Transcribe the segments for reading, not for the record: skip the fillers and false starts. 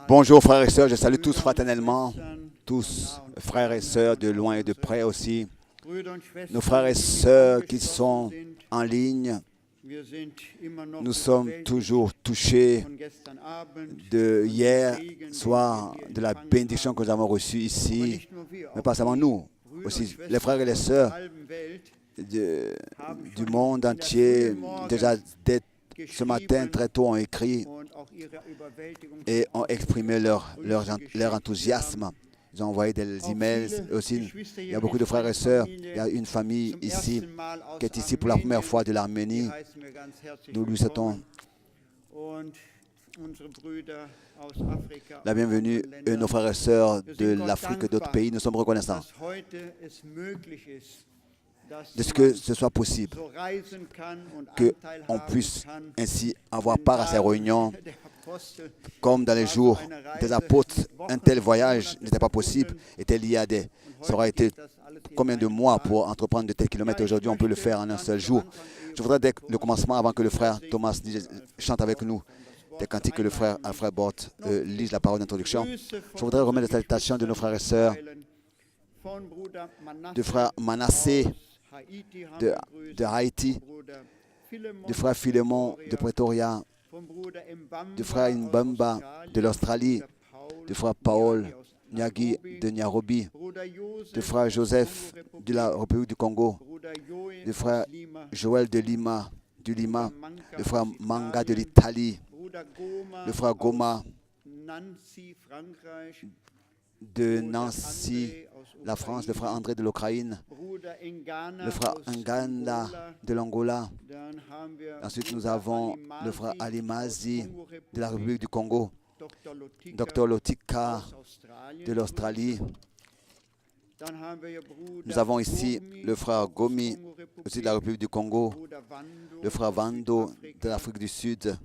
Bonjour frères et sœurs, je salue tous fraternellement, tous frères et sœurs de loin et de près aussi, nos frères et sœurs qui sont en ligne. Nous sommes toujours touchés de hier soir, de la bénédiction que nous avons reçue ici, mais pas seulement nous, aussi les frères et les sœurs du monde emancier, déjà dès ce matin très tôt ont écrit et ont exprimé leur enthousiasme. Ils ont envoyé des emails aussi. Il y a beaucoup de frères et sœurs. Il y a une famille ici qui est ici pour la première fois de l'Arménie. Nous lui souhaitons la bienvenue et nos frères et sœurs de l'Afrique et d'autres pays. Nous sommes reconnaissants de ce que ce soit possible, qu'on puisse ainsi avoir part à ces réunions. Comme dans les jours des apôtres, un tel voyage n'était pas possible, était lié à des... Ça aura été combien de mois pour entreprendre de tels kilomètres. Aujourd'hui, on peut le faire en un seul jour. Je voudrais, dès le commencement, avant que le frère Thomas chante avec nous, des cantiques que le frère Alfred Bort lise la parole d'introduction, je voudrais remettre les salutations de nos frères et sœurs, du frère Manassé de Haïti, du frère Philémon de Pretoria, du frère Mbamba de l'Australie, du frère Paul Nyagi de Nairobi, du frère Joseph de la République du Congo, du frère Joël de Lima, le frère Manga de l'Italie, le frère Goma de Nancy, la France, le frère André de l'Ukraine, le frère Nganda de l'Angola. Ensuite, nous avons le frère Ali Mazi de la République du Congo, Dr Lotika de l'Australie. Nous avons ici le frère Gomi, aussi de la République du Congo, le frère Vando de l'Afrique du Sud,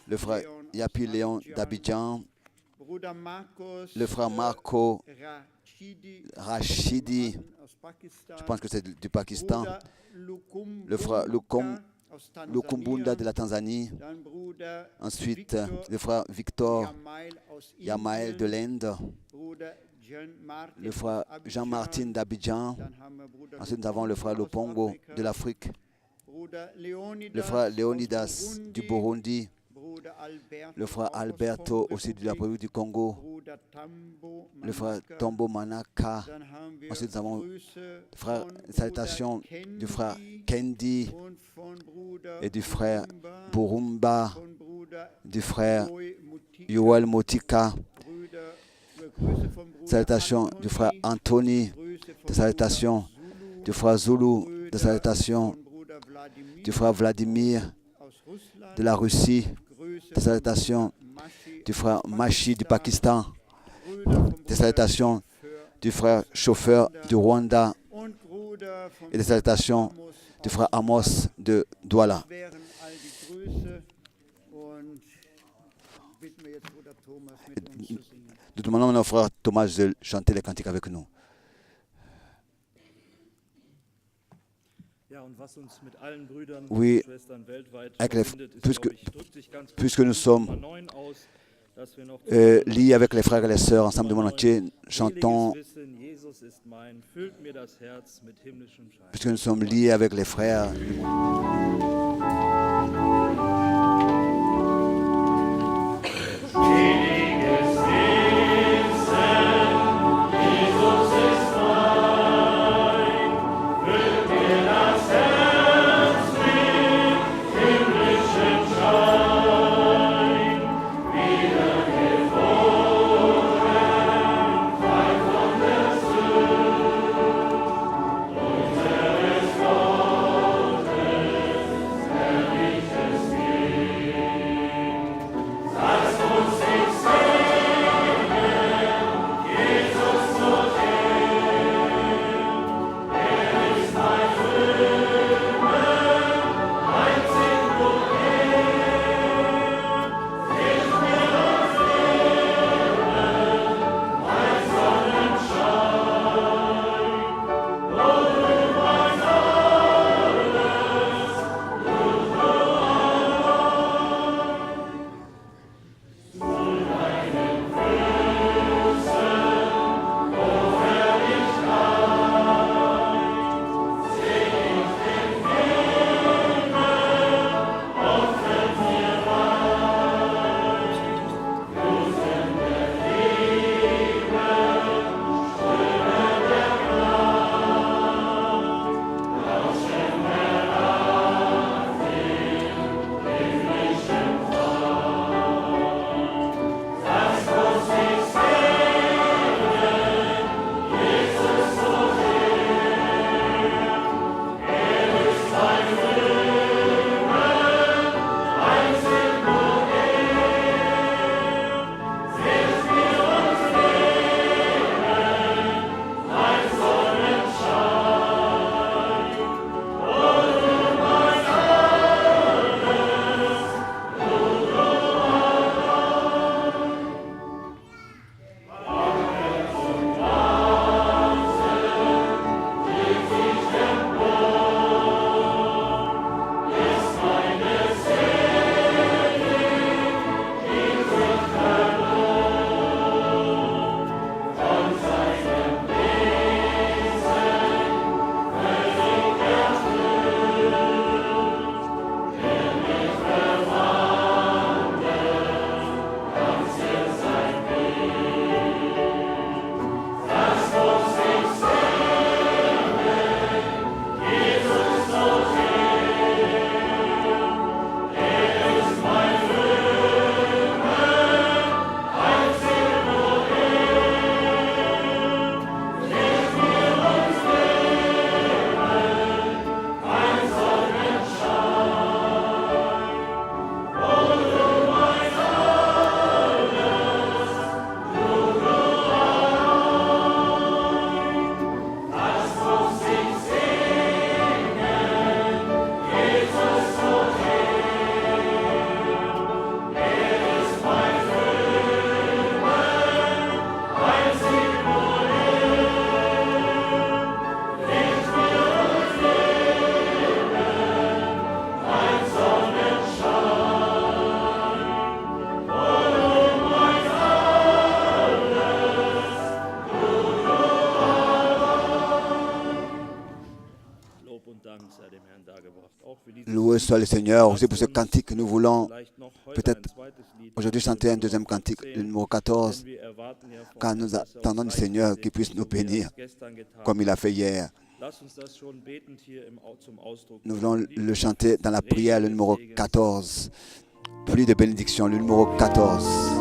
le frère Yapi Léon d'Abidjan, le frère Marco Rachidi, je pense que c'est du Pakistan, le frère Lukumbunda de la Tanzanie, ensuite le frère Victor Yamael de l'Inde, le frère Jean-Martin d'Abidjan, ensuite nous avons le frère Lopongo de l'Afrique, le frère Léonidas du Burundi, le frère Alberto aussi de la République du Congo, le frère Tombo Manaka. Ensuite, nous avons salutation du frère Kendi et du frère Burumba, du frère Yoel Motika. Salutation du frère Anthony, de salutation du frère Zulu, de salutation du frère Vladimir de la Russie, des salutations du frère Machi du Pakistan, des salutations du frère chauffeur du Rwanda et des salutations du frère Amos de Douala. Nous demandons à notre frère Thomas de chanter les cantiques avec nous. Oui, puisque nous sommes liés avec les frères et les sœurs ensemble du monde entier, chantons, puisque nous sommes liés avec les frères. soit le Seigneur. Aussi pour ce cantique, nous voulons peut-être aujourd'hui chanter un deuxième cantique, le numéro 14, car nous attendons du Seigneur qui puisse nous bénir comme il a fait hier. Nous voulons le chanter dans la prière, le numéro 14. Pluie de bénédiction, le numéro 14.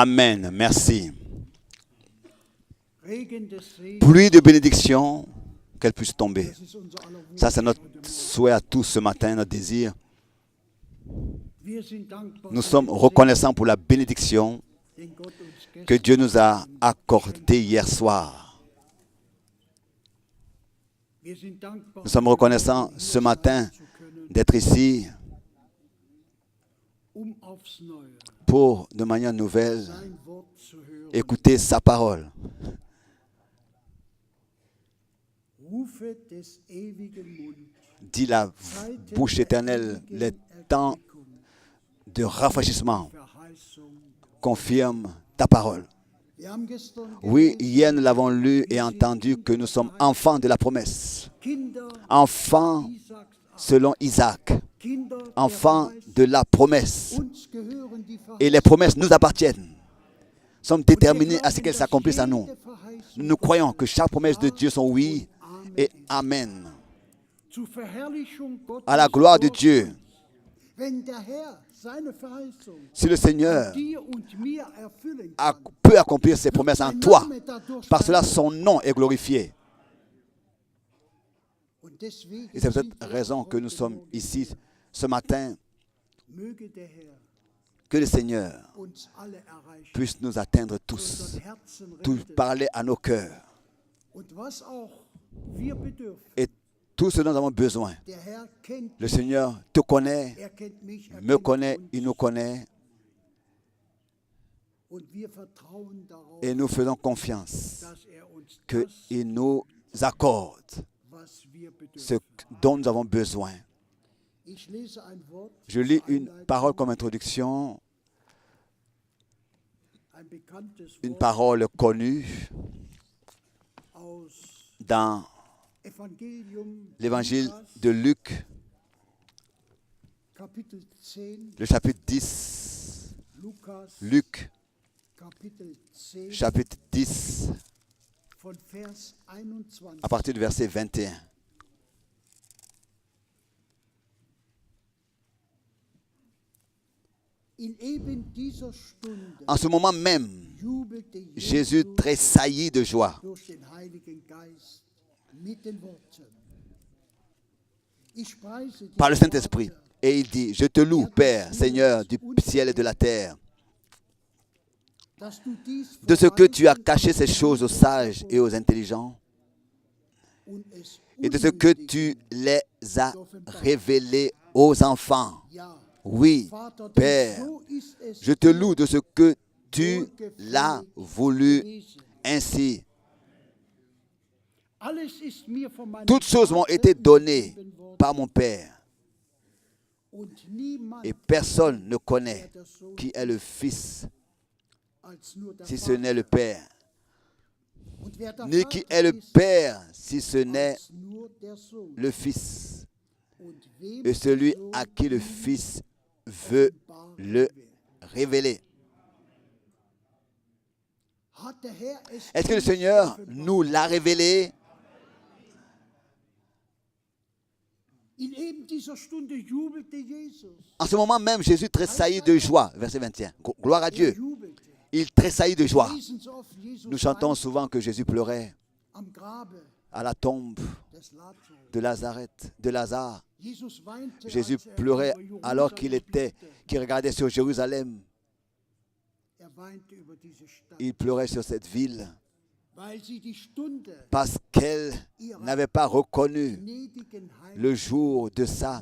Amen. Merci. Pluie de bénédiction, qu'elle puisse tomber. Ça, c'est notre souhait à tous ce matin, notre désir. Nous sommes reconnaissants pour la bénédiction que Dieu nous a accordée hier soir. Nous sommes reconnaissants ce matin d'être ici pour, de manière nouvelle, écouter sa parole. Dit la bouche éternelle, les temps de rafraîchissement confirment ta parole. Oui, hier nous l'avons lu et entendu que nous sommes enfants de la promesse. Enfants selon Isaac. Enfants de la promesse. Et les promesses nous appartiennent. Nous sommes déterminés à ce qu'elles s'accomplissent à nous. Nous croyons que chaque promesse de Dieu sont oui et amen. À la gloire de Dieu. Si le Seigneur peut accomplir ses promesses en toi, par cela son nom est glorifié. Et c'est pour cette raison que nous sommes ici ce matin. Que le Seigneur puisse nous atteindre tous, parler à nos cœurs. Et tout ce dont nous avons besoin. Le Seigneur te connaît, me connaît, il nous connaît. Et nous faisons confiance qu'il nous accorde ce dont nous avons besoin. Je lis une parole comme introduction, une parole connue dans l'évangile de Luc, le chapitre 10. Luc, chapitre 10, à partir du verset 21. En ce moment même, Jésus tressaillit de joie par le Saint-Esprit. Et il dit, je te loue, Père, Seigneur du ciel et de la terre, de ce que tu as caché ces choses aux sages et aux intelligents, et de ce que tu les as révélées aux enfants. Oui, Père, je te loue de ce que tu l'as voulu ainsi. Toutes choses m'ont été données par mon Père. Et personne ne connaît qui est le Fils, si ce n'est le Père. Ni qui est le Père, si ce n'est le Fils. Et celui à qui le Fils veut le révéler. Est-ce que le Seigneur nous l'a révélé? En ce moment même, Jésus tressaillit de joie. Verset 21. Gloire à Dieu. Il tressaillit de joie. Nous chantons souvent que Jésus pleurait à la tombe de Lazare. Jésus pleurait alors qu'il regardait sur Jérusalem. Il pleurait sur cette ville parce qu'elle n'avait pas reconnu le jour de sa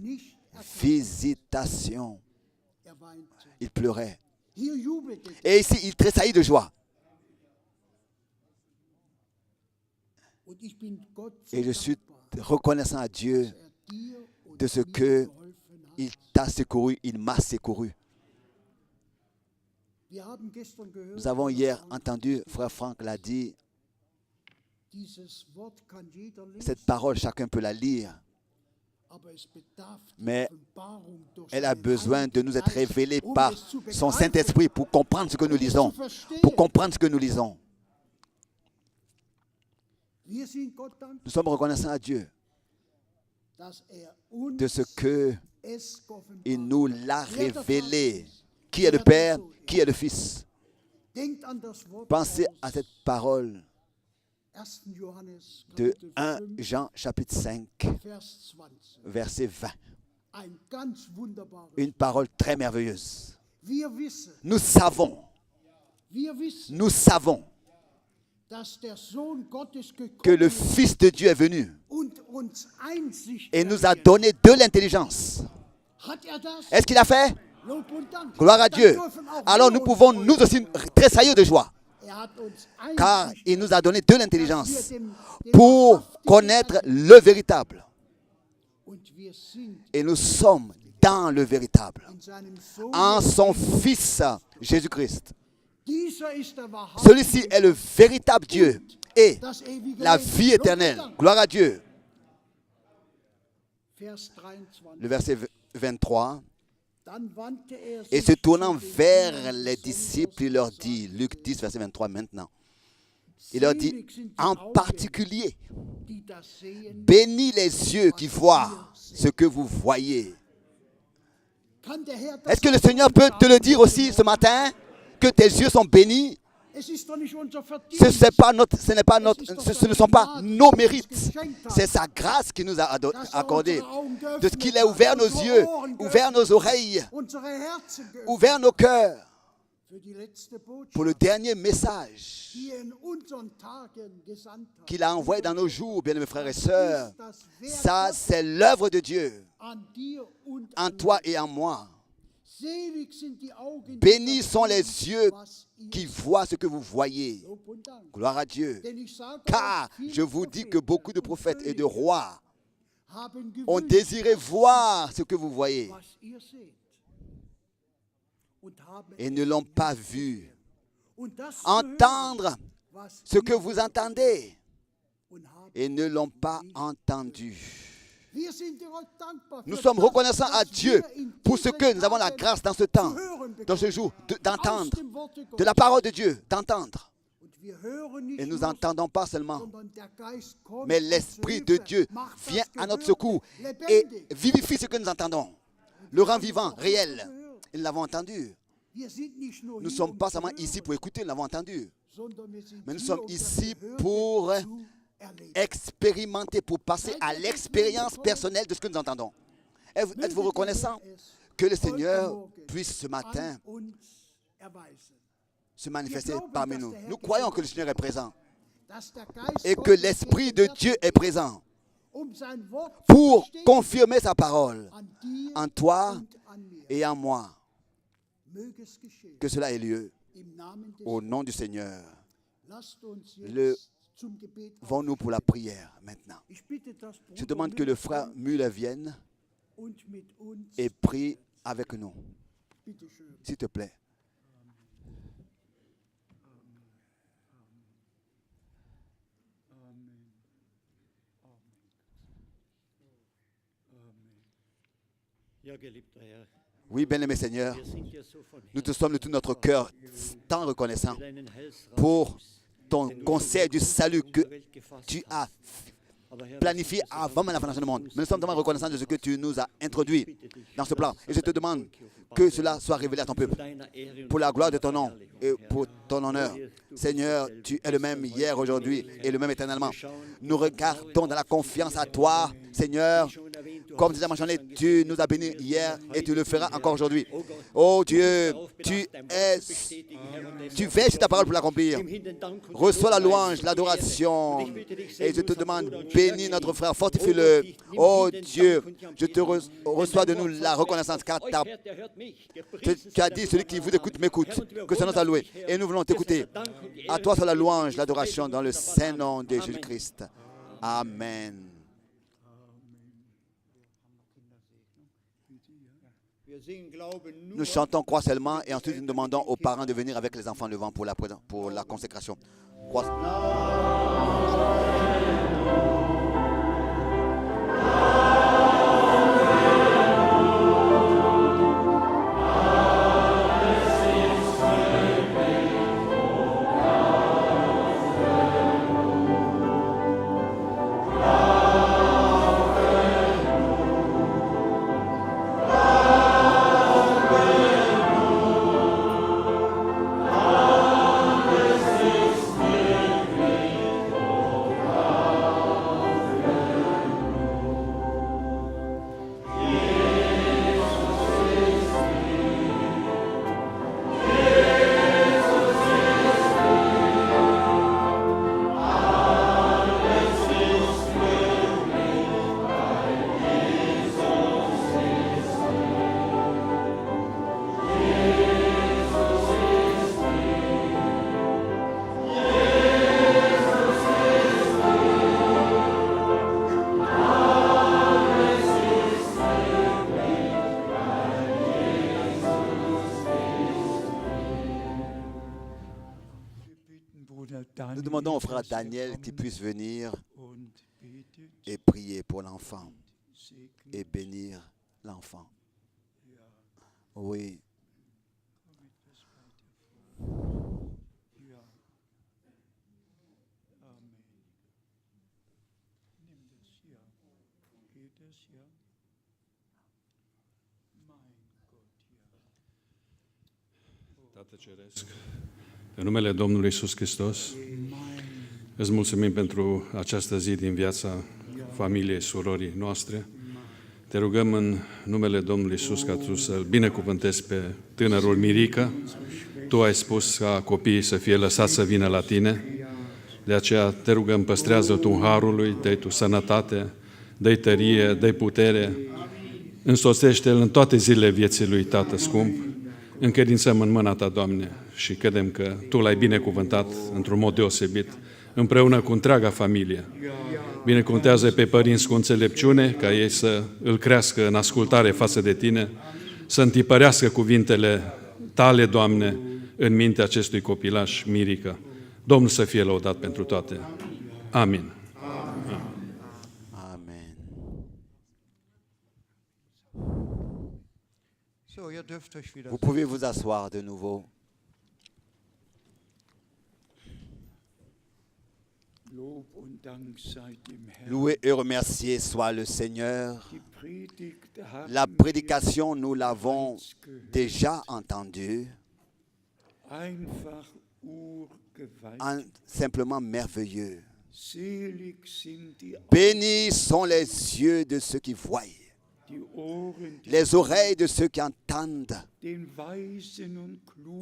visitation. Il pleurait. Et ici, il tressaillit de joie. Et je suis reconnaissant à Dieu de ce qu'il t'a secouru, il m'a secouru. Nous avons hier entendu, frère Franck l'a dit, cette parole, chacun peut la lire, mais elle a besoin de nous être révélée par son Saint-Esprit pour comprendre ce que nous lisons. Pour comprendre ce que nous lisons. Nous sommes reconnaissants à Dieu de ce qu'il nous l'a révélé. Qui est le Père? Qui est le Fils? Pensez à cette parole de 1 Jean chapitre 5, verset 20. Une parole très merveilleuse. Nous savons que le Fils de Dieu est venu et nous a donné de l'intelligence. Est-ce qu'il a fait? Gloire à Dieu. Alors nous pouvons nous aussi tressaillir de joie. Car il nous a donné de l'intelligence pour connaître le véritable. Et nous sommes dans le véritable. En son Fils Jésus-Christ. Celui-ci est le véritable Dieu et la vie éternelle. Gloire à Dieu. Le verset 23. Et se tournant vers les disciples, il leur dit, Luc 10, verset 23 maintenant, il leur dit, en particulier, bénis les yeux qui voient ce que vous voyez. Est-ce que le Seigneur peut te le dire aussi ce matin, que tes yeux sont bénis? Ce ne sont pas nos mérites. C'est sa grâce qui nous a accordé. De ce qu'il a ouvert nos yeux, ouvert nos oreilles, ouvert nos cœurs pour le dernier message qu'il a envoyé dans nos jours, bien mes frères et sœurs. Ça, c'est l'œuvre de Dieu en toi et en moi. Bénis sont les yeux qui voient ce que vous voyez. Gloire à Dieu. Car je vous dis que beaucoup de prophètes et de rois ont désiré voir ce que vous voyez et ne l'ont pas vu. Entendre ce que vous entendez et ne l'ont pas entendu. Nous sommes reconnaissants à Dieu pour ce que nous avons la grâce dans ce temps, dans ce jour, d'entendre de la parole de Dieu, d'entendre. Et nous n'entendons pas seulement, mais l'Esprit de Dieu vient à notre secours et vivifie ce que nous entendons, le rend vivant, réel. Et nous l'avons entendu. Nous ne sommes pas seulement ici pour écouter, nous l'avons entendu. Mais nous sommes ici pour expérimenter, pour passer à l'expérience personnelle de ce que nous entendons. Êtes-vous reconnaissant que le Seigneur puisse ce matin se manifester parmi nous? Nous croyons que le Seigneur est présent et que l'Esprit de Dieu est présent pour confirmer sa parole en toi et en moi. Que cela ait lieu au nom du Seigneur. Levons-nous pour la prière maintenant. Je demande que le frère Müller vienne et prie avec nous. S'il te plaît. Oui, bien-aimé Seigneur, nous te sommes de tout notre cœur tant reconnaissants pour ton conseil du salut que tu as planifié avant la fondation du monde. Mais nous sommes tellement reconnaissants de ce que tu nous as introduit dans ce plan. Et je te demande que cela soit révélé à ton peuple pour la gloire de ton nom et pour ton honneur. Seigneur, tu es le même hier, aujourd'hui et le même éternellement. Nous regardons dans la confiance à toi, Seigneur. Comme déjà mentionné, tu nous as bénis hier et tu le feras encore aujourd'hui. Oh Dieu, tu veilles sur ta parole pour l'accomplir. Reçois la louange, l'adoration. Et je te demande, bénis notre frère, fortifie-le. Oh Dieu, je te reçois de nous la reconnaissance car tu as dit, celui qui vous écoute m'écoute. Que son nom soit loué. Et nous voulons t'écouter. À toi soit la louange, l'adoration dans le saint nom de Jésus-Christ. Amen. Nous chantons Croix seulement et ensuite nous demandons aux parents de venir avec les enfants devant pour la consécration. Croix. Nous demandons au frère Daniel qu'il puisse venir et prier pour l'enfant et bénir l'enfant. Oui. Tată Ceresc, În numele Domnului Iisus Hristos, îți mulțumim pentru această zi din viața familiei, surorii noastre. Te rugăm în numele Domnului Iisus ca Tu să-L binecuvântezi pe tânărul Mirica. Tu ai spus ca copiii să fie lăsați să vină la Tine. De aceea te rugăm, păstrează Tu harul lui, dă-i Tu sănătate, dă-i tărie, dă-i putere. Însoțește-L în toate zilele vieții lui, Tată scump. Încredințăm în mâna Ta, Doamne, și credem că Tu L-ai binecuvântat într-un mod deosebit, împreună cu întreaga familie. Binecuvântează pe părinți cu înțelepciune, ca ei să îl crească în ascultare față de Tine, să întipărească cuvintele Tale, Doamne, în mintea acestui copilaș, Mirica. Domnul să fie lăudat pentru toate. Amin. Amen. Vous pouvez vous asseoir de nouveau. Loué et remercié soit le Seigneur. La prédication, nous l'avons déjà entendue. Simplement merveilleux. Bénis sont les yeux de ceux qui voient, les oreilles de ceux qui entendent,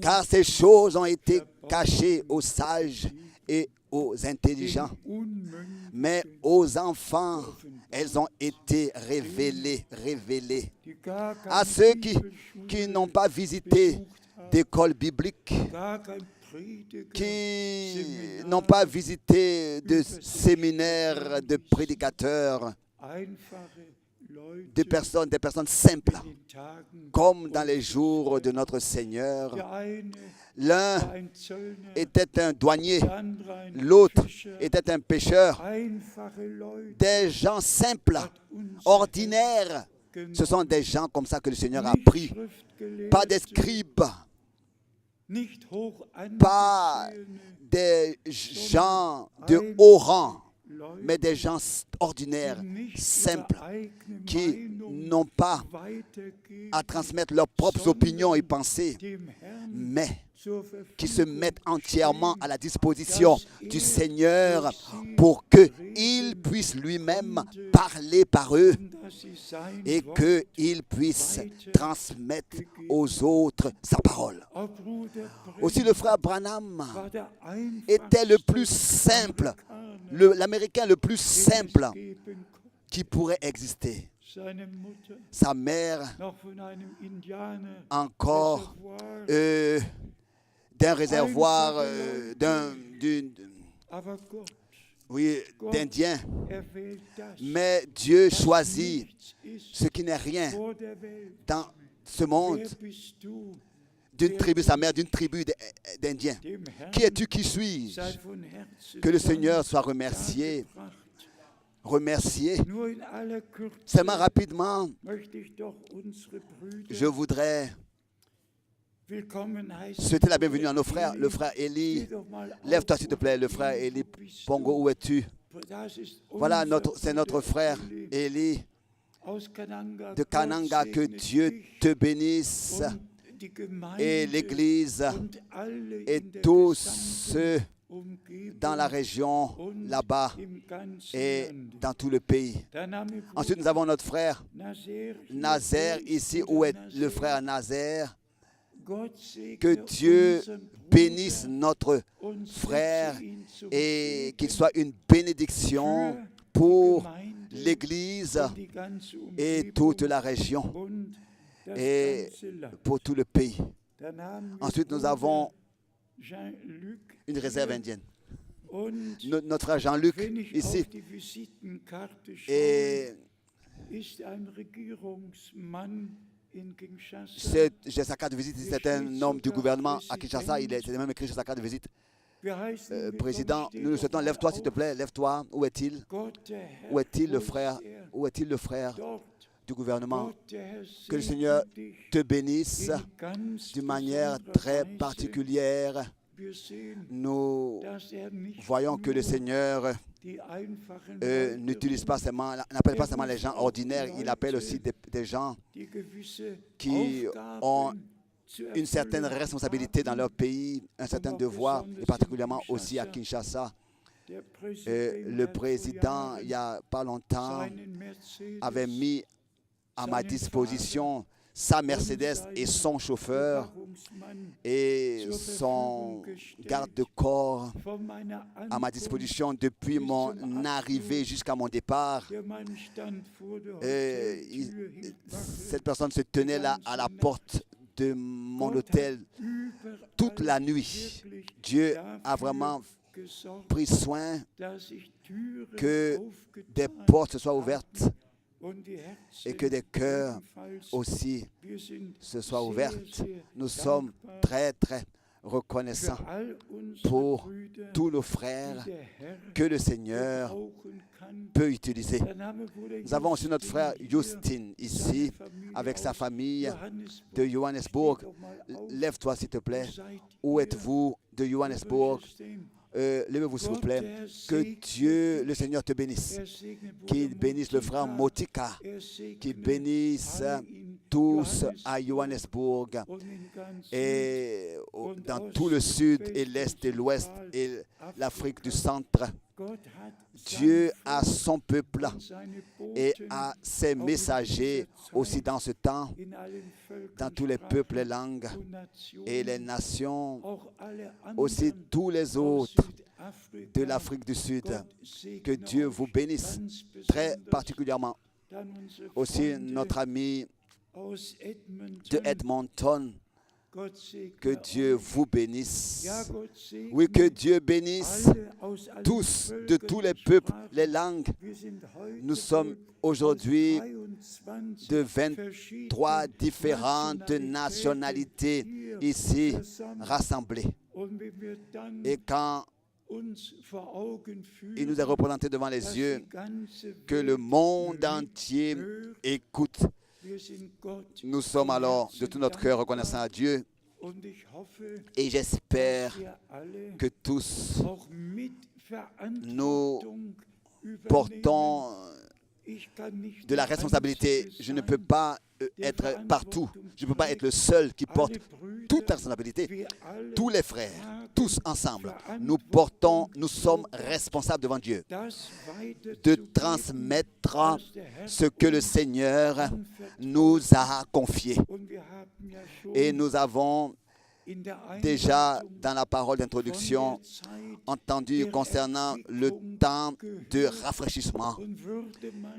car ces choses ont été cachées aux sages et aux intelligents, mais aux enfants, elles ont été révélées. À ceux qui n'ont pas visité d'école biblique, qui n'ont pas visité de séminaire de prédicateurs, des personnes simples, comme dans les jours de notre Seigneur. L'un était un douanier, l'autre était un pêcheur. Des gens simples, ordinaires. Ce sont des gens comme ça que le Seigneur a pris. Pas des scribes, pas des gens de haut rang, mais des gens ordinaires, simples, qui n'ont pas à transmettre leurs propres opinions et pensées, mais qui se mettent entièrement à la disposition du Seigneur pour qu'il puisse lui-même parler par eux et qu'il puisse transmettre aux autres sa parole. Aussi le frère Branham était le plus simple, l'Américain le plus simple qui pourrait exister. Sa mère, encore d'un réservoir d'Indiens. Mais Dieu choisit ce qui n'est rien dans ce monde. D'une tribu, sa mère, d'une tribu d'Indiens. Qui es-tu, qui suis-je? Que le Seigneur soit remercié. Seulement rapidement, je voudrais souhaiter la bienvenue à nos frères. Le frère Eli, lève-toi s'il te plaît, le frère Eli Pongo, où es-tu? Voilà, c'est notre frère Eli de Kananga. Que Dieu te bénisse, et l'Église et tous ceux dans la région, là-bas et dans tout le pays. Ensuite, nous avons notre frère Nazaire ici. Où est le frère Nazaire? Que Dieu bénisse notre frère et qu'il soit une bénédiction pour l'Église et toute la région et pour tout le pays. Ensuite, nous avons une réserve indienne. Notre frère Jean-Luc ici et j'ai sa carte de visite. C'est un homme du gouvernement à Kinshasa. C'est même écrit sur sa carte de visite. Président, nous le souhaitons. Lève-toi s'il te plaît. Lève-toi. Où est-il? Où est-il le frère? Où est-il le frère du gouvernement? Que le Seigneur te bénisse d'une manière très particulière. Nous voyons que le Seigneur n'appelle pas seulement les gens ordinaires, il appelle aussi des gens qui ont une certaine responsabilité dans leur pays, un certain devoir, et particulièrement aussi à Kinshasa. Le président, il n'y a pas longtemps, avait mis à ma disposition sa Mercedes et son chauffeur et son garde-corps à ma disposition depuis mon arrivée jusqu'à mon départ. Cette personne se tenait là à la porte de mon hôtel toute la nuit. Dieu a vraiment pris soin que des portes soient ouvertes et que des cœurs aussi se soient ouverts. Nous sommes très, très reconnaissants pour tous nos frères que le Seigneur peut utiliser. Nous avons aussi notre frère Justin ici, avec sa famille de Johannesburg. Lève-toi s'il te plaît. Où êtes-vous de Johannesburg? Levez-vous s'il vous plaît. Que Dieu, le Seigneur, te bénisse. Qu'il bénisse le frère Motika. Qu'il bénisse tous à Johannesburg et dans tout le sud et l'est et l'ouest et l'Afrique du centre. Dieu a son peuple et a ses messagers aussi dans ce temps, dans tous les peuples, les langues et les nations, aussi tous les autres de l'Afrique du Sud. Que Dieu vous bénisse très particulièrement. Aussi notre ami de Edmonton. Que Dieu vous bénisse. Oui, que Dieu bénisse tous, de tous les peuples, les langues. Nous sommes aujourd'hui de 23 différentes nationalités ici rassemblées. Et quand il nous est représenté devant les yeux que le monde entier écoute, nous sommes alors de tout notre cœur reconnaissants à Dieu et j'espère que tous nous portons de la responsabilité. Je ne peux pas être partout. Je ne peux pas être le seul qui porte toute la responsabilité. Tous les frères, tous ensemble, nous sommes responsables devant Dieu de transmettre ce que le Seigneur nous a confié. Et nous avons déjà dans la parole d'introduction entendu concernant le temps de rafraîchissement.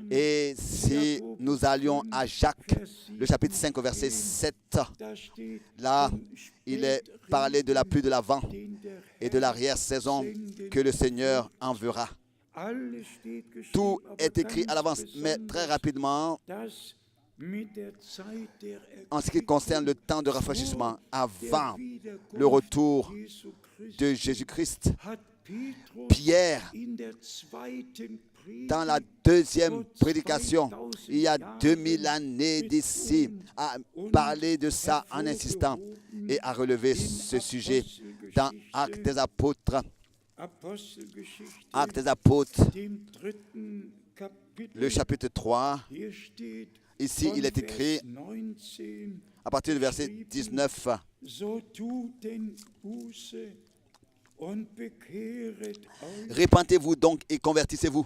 Et si nous allions à Jacques, le chapitre 5, verset 7, là, il est parlé de la pluie de l'avant et de l'arrière-saison que le Seigneur enverra. Tout est écrit à l'avance, mais très rapidement, en ce qui concerne le temps de rafraîchissement, avant le retour de Jésus-Christ, Pierre, dans la deuxième prédication, il y a 2000 années d'ici, a parlé de ça en insistant et a relevé ce sujet dans Actes des Apôtres. Actes des Apôtres, le chapitre 3. Ici, il est écrit, à partir du verset 19, « Répentez-vous donc et convertissez-vous. »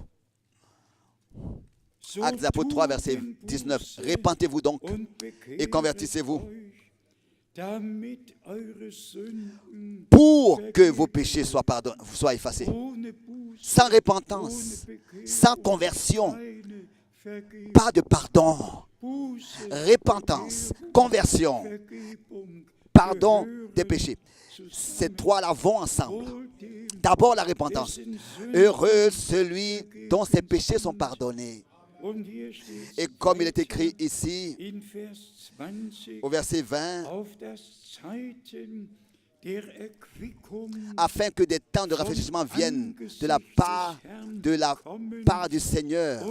Actes des Apôtres 3, verset 19. « Répentez-vous donc et convertissez-vous pour que vos péchés soient effacés. » Sans repentance, sans conversion, pas de pardon. Repentance, conversion, pardon des péchés. Ces trois-là vont ensemble. D'abord la repentance. Heureux celui dont ses péchés sont pardonnés. Et comme il est écrit ici, au verset 20, afin que des temps de rafraîchissement viennent de la part du Seigneur,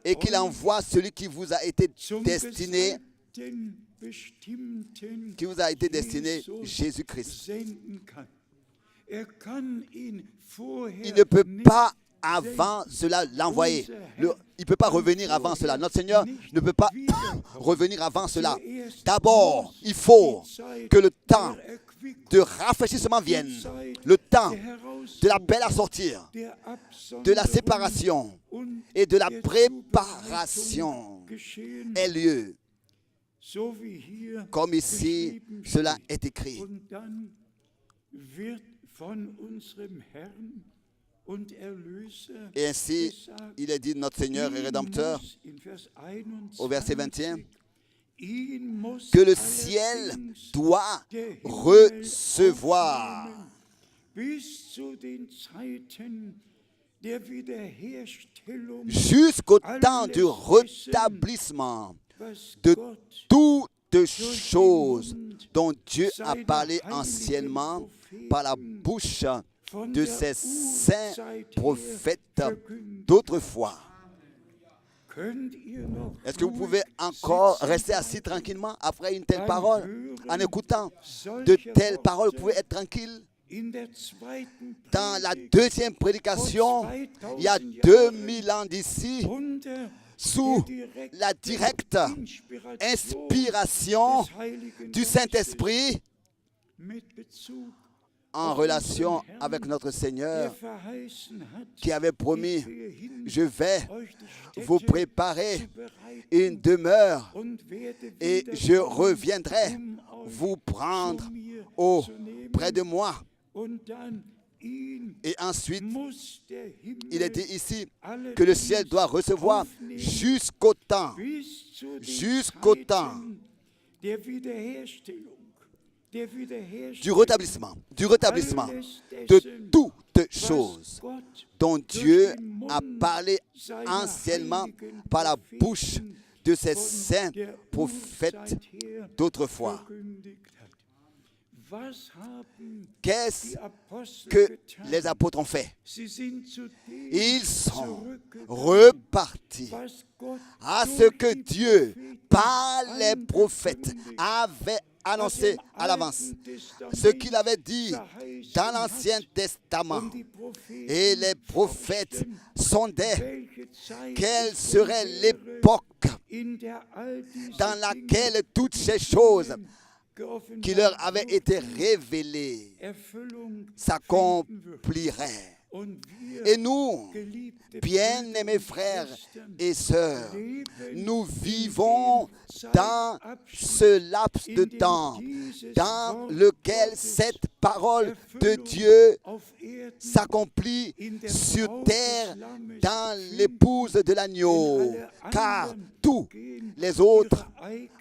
et qu'il envoie celui qui vous a été destiné, Jésus-Christ. Il ne peut pas avant cela l'envoyer. Il ne peut pas revenir avant cela. Notre Seigneur ne peut pas revenir avant cela. D'abord, il faut que le temps de rafraîchissement vienne. Le temps de l'appel à sortir, de la séparation et de la préparation ait lieu. Comme ici, cela est écrit. Et ainsi, il est dit, notre Seigneur et Rédempteur, au verset 21, que le ciel doit recevoir jusqu'au temps du rétablissement de toutes choses dont Dieu a parlé anciennement par la bouche de ses saints prophètes d'autrefois. Est-ce que vous pouvez encore rester assis tranquillement après une telle parole? En écoutant de telles paroles, vous pouvez être tranquille. Dans la deuxième prédication, il y a 2000 ans d'ici, sous la directe inspiration du Saint-Esprit, en relation avec notre Seigneur, qui avait promis, je vais vous préparer une demeure et je reviendrai vous prendre auprès de moi. Et ensuite, il est dit ici que le ciel doit recevoir jusqu'au temps du rétablissement de toutes choses dont Dieu a parlé anciennement par la bouche de ses saints prophètes d'autrefois. Qu'est-ce que les apôtres ont fait? Ils sont repartis à ce que Dieu, par les prophètes, avait annoncé à l'avance. Ce qu'il avait dit dans l'Ancien Testament. Et les prophètes sondaient quelle serait l'époque dans laquelle toutes ces choses qui leur avaient été révélées s'accompliraient. Et nous, bien-aimés frères et sœurs, nous vivons dans ce laps de temps dans lequel cette parole de Dieu s'accomplit sur terre dans l'épouse de l'agneau, car tous les autres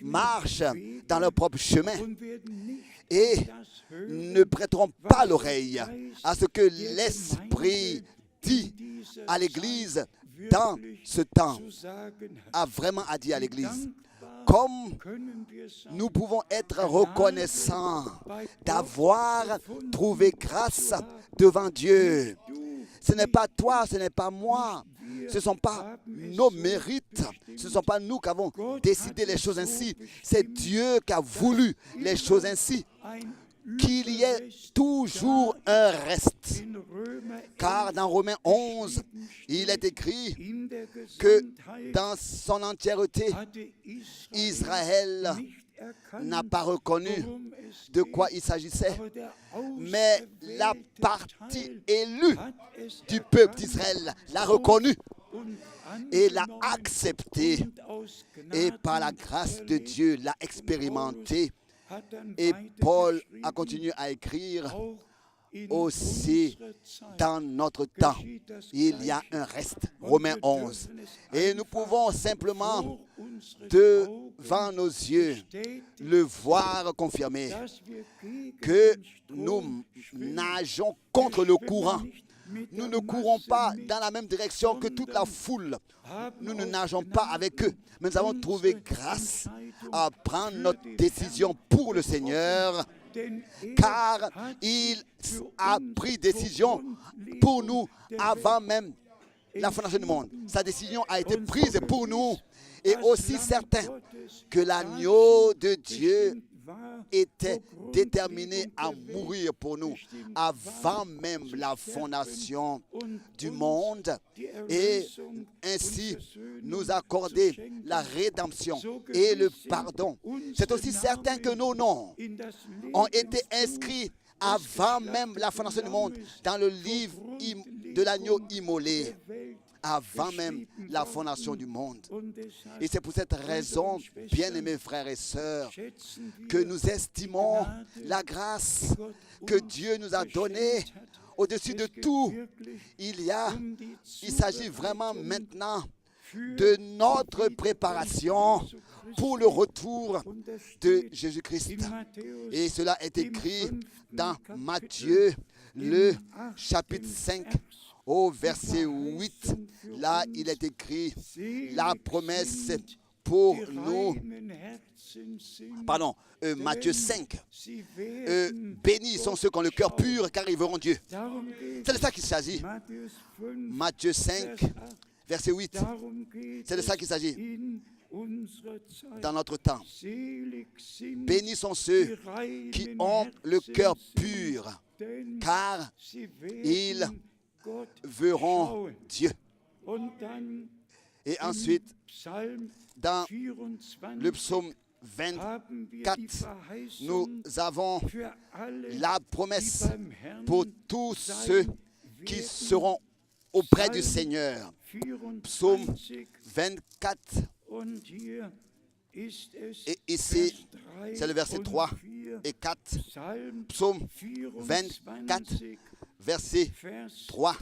marchent dans leur propre chemin et ne prêteront pas l'oreille à ce que l'Esprit dit à l'Église dans ce temps, a vraiment dit à l'Église. Comme nous pouvons être reconnaissants d'avoir trouvé grâce devant Dieu. Ce n'est pas toi, ce n'est pas moi, ce ne sont pas nos mérites, ce ne sont pas nous qui avons décidé les choses ainsi. C'est Dieu qui a voulu les choses ainsi. Qu'il y ait toujours un reste. Car dans Romains 11, il est écrit que dans son entièreté, Israël n'a pas reconnu de quoi il s'agissait. Mais la partie élue du peuple d'Israël l'a reconnu et l'a accepté. Et par la grâce de Dieu, l'a expérimenté. Et Paul a continué à écrire aussi dans notre temps. Il y a un reste, Romains 11. Et nous pouvons simplement, devant nos yeux, le voir confirmer que nous nageons contre le courant. Nous ne courons pas dans la même direction que toute la foule. Nous ne nageons pas avec eux. Mais nous avons trouvé grâce à prendre notre décision pour le Seigneur, car il a pris décision pour nous avant même la fondation du monde. Sa décision a été prise pour nous. Et aussi certain que l'agneau de Dieu était déterminé à mourir pour nous avant même la fondation du monde et ainsi nous accorder la rédemption et le pardon. C'est aussi certain que nos noms ont été inscrits avant même la fondation du monde dans le livre de l'agneau immolé, avant même la fondation du monde. Et c'est pour cette raison, bien-aimés frères et sœurs, que nous estimons la grâce que Dieu nous a donnée au-dessus de tout. Il s'agit vraiment maintenant de notre préparation pour le retour de Jésus-Christ. Et cela est écrit dans Matthieu, le chapitre 5, au verset 8. Là, il est écrit la promesse pour nous. Pardon, Matthieu 5. Bénis sont ceux qui ont le cœur pur, car ils verront Dieu. C'est de ça qu'il s'agit. Matthieu 5, verset 8. C'est de ça qu'il s'agit. Dans notre temps, bénis sont ceux qui ont le cœur pur, car ils verront Dieu. Et ensuite, dans le psaume 24, nous avons la promesse pour tous ceux qui seront auprès du Seigneur. Psaume 24. Et ici, c'est le verset 3 et 4. Psaume 24, versets 3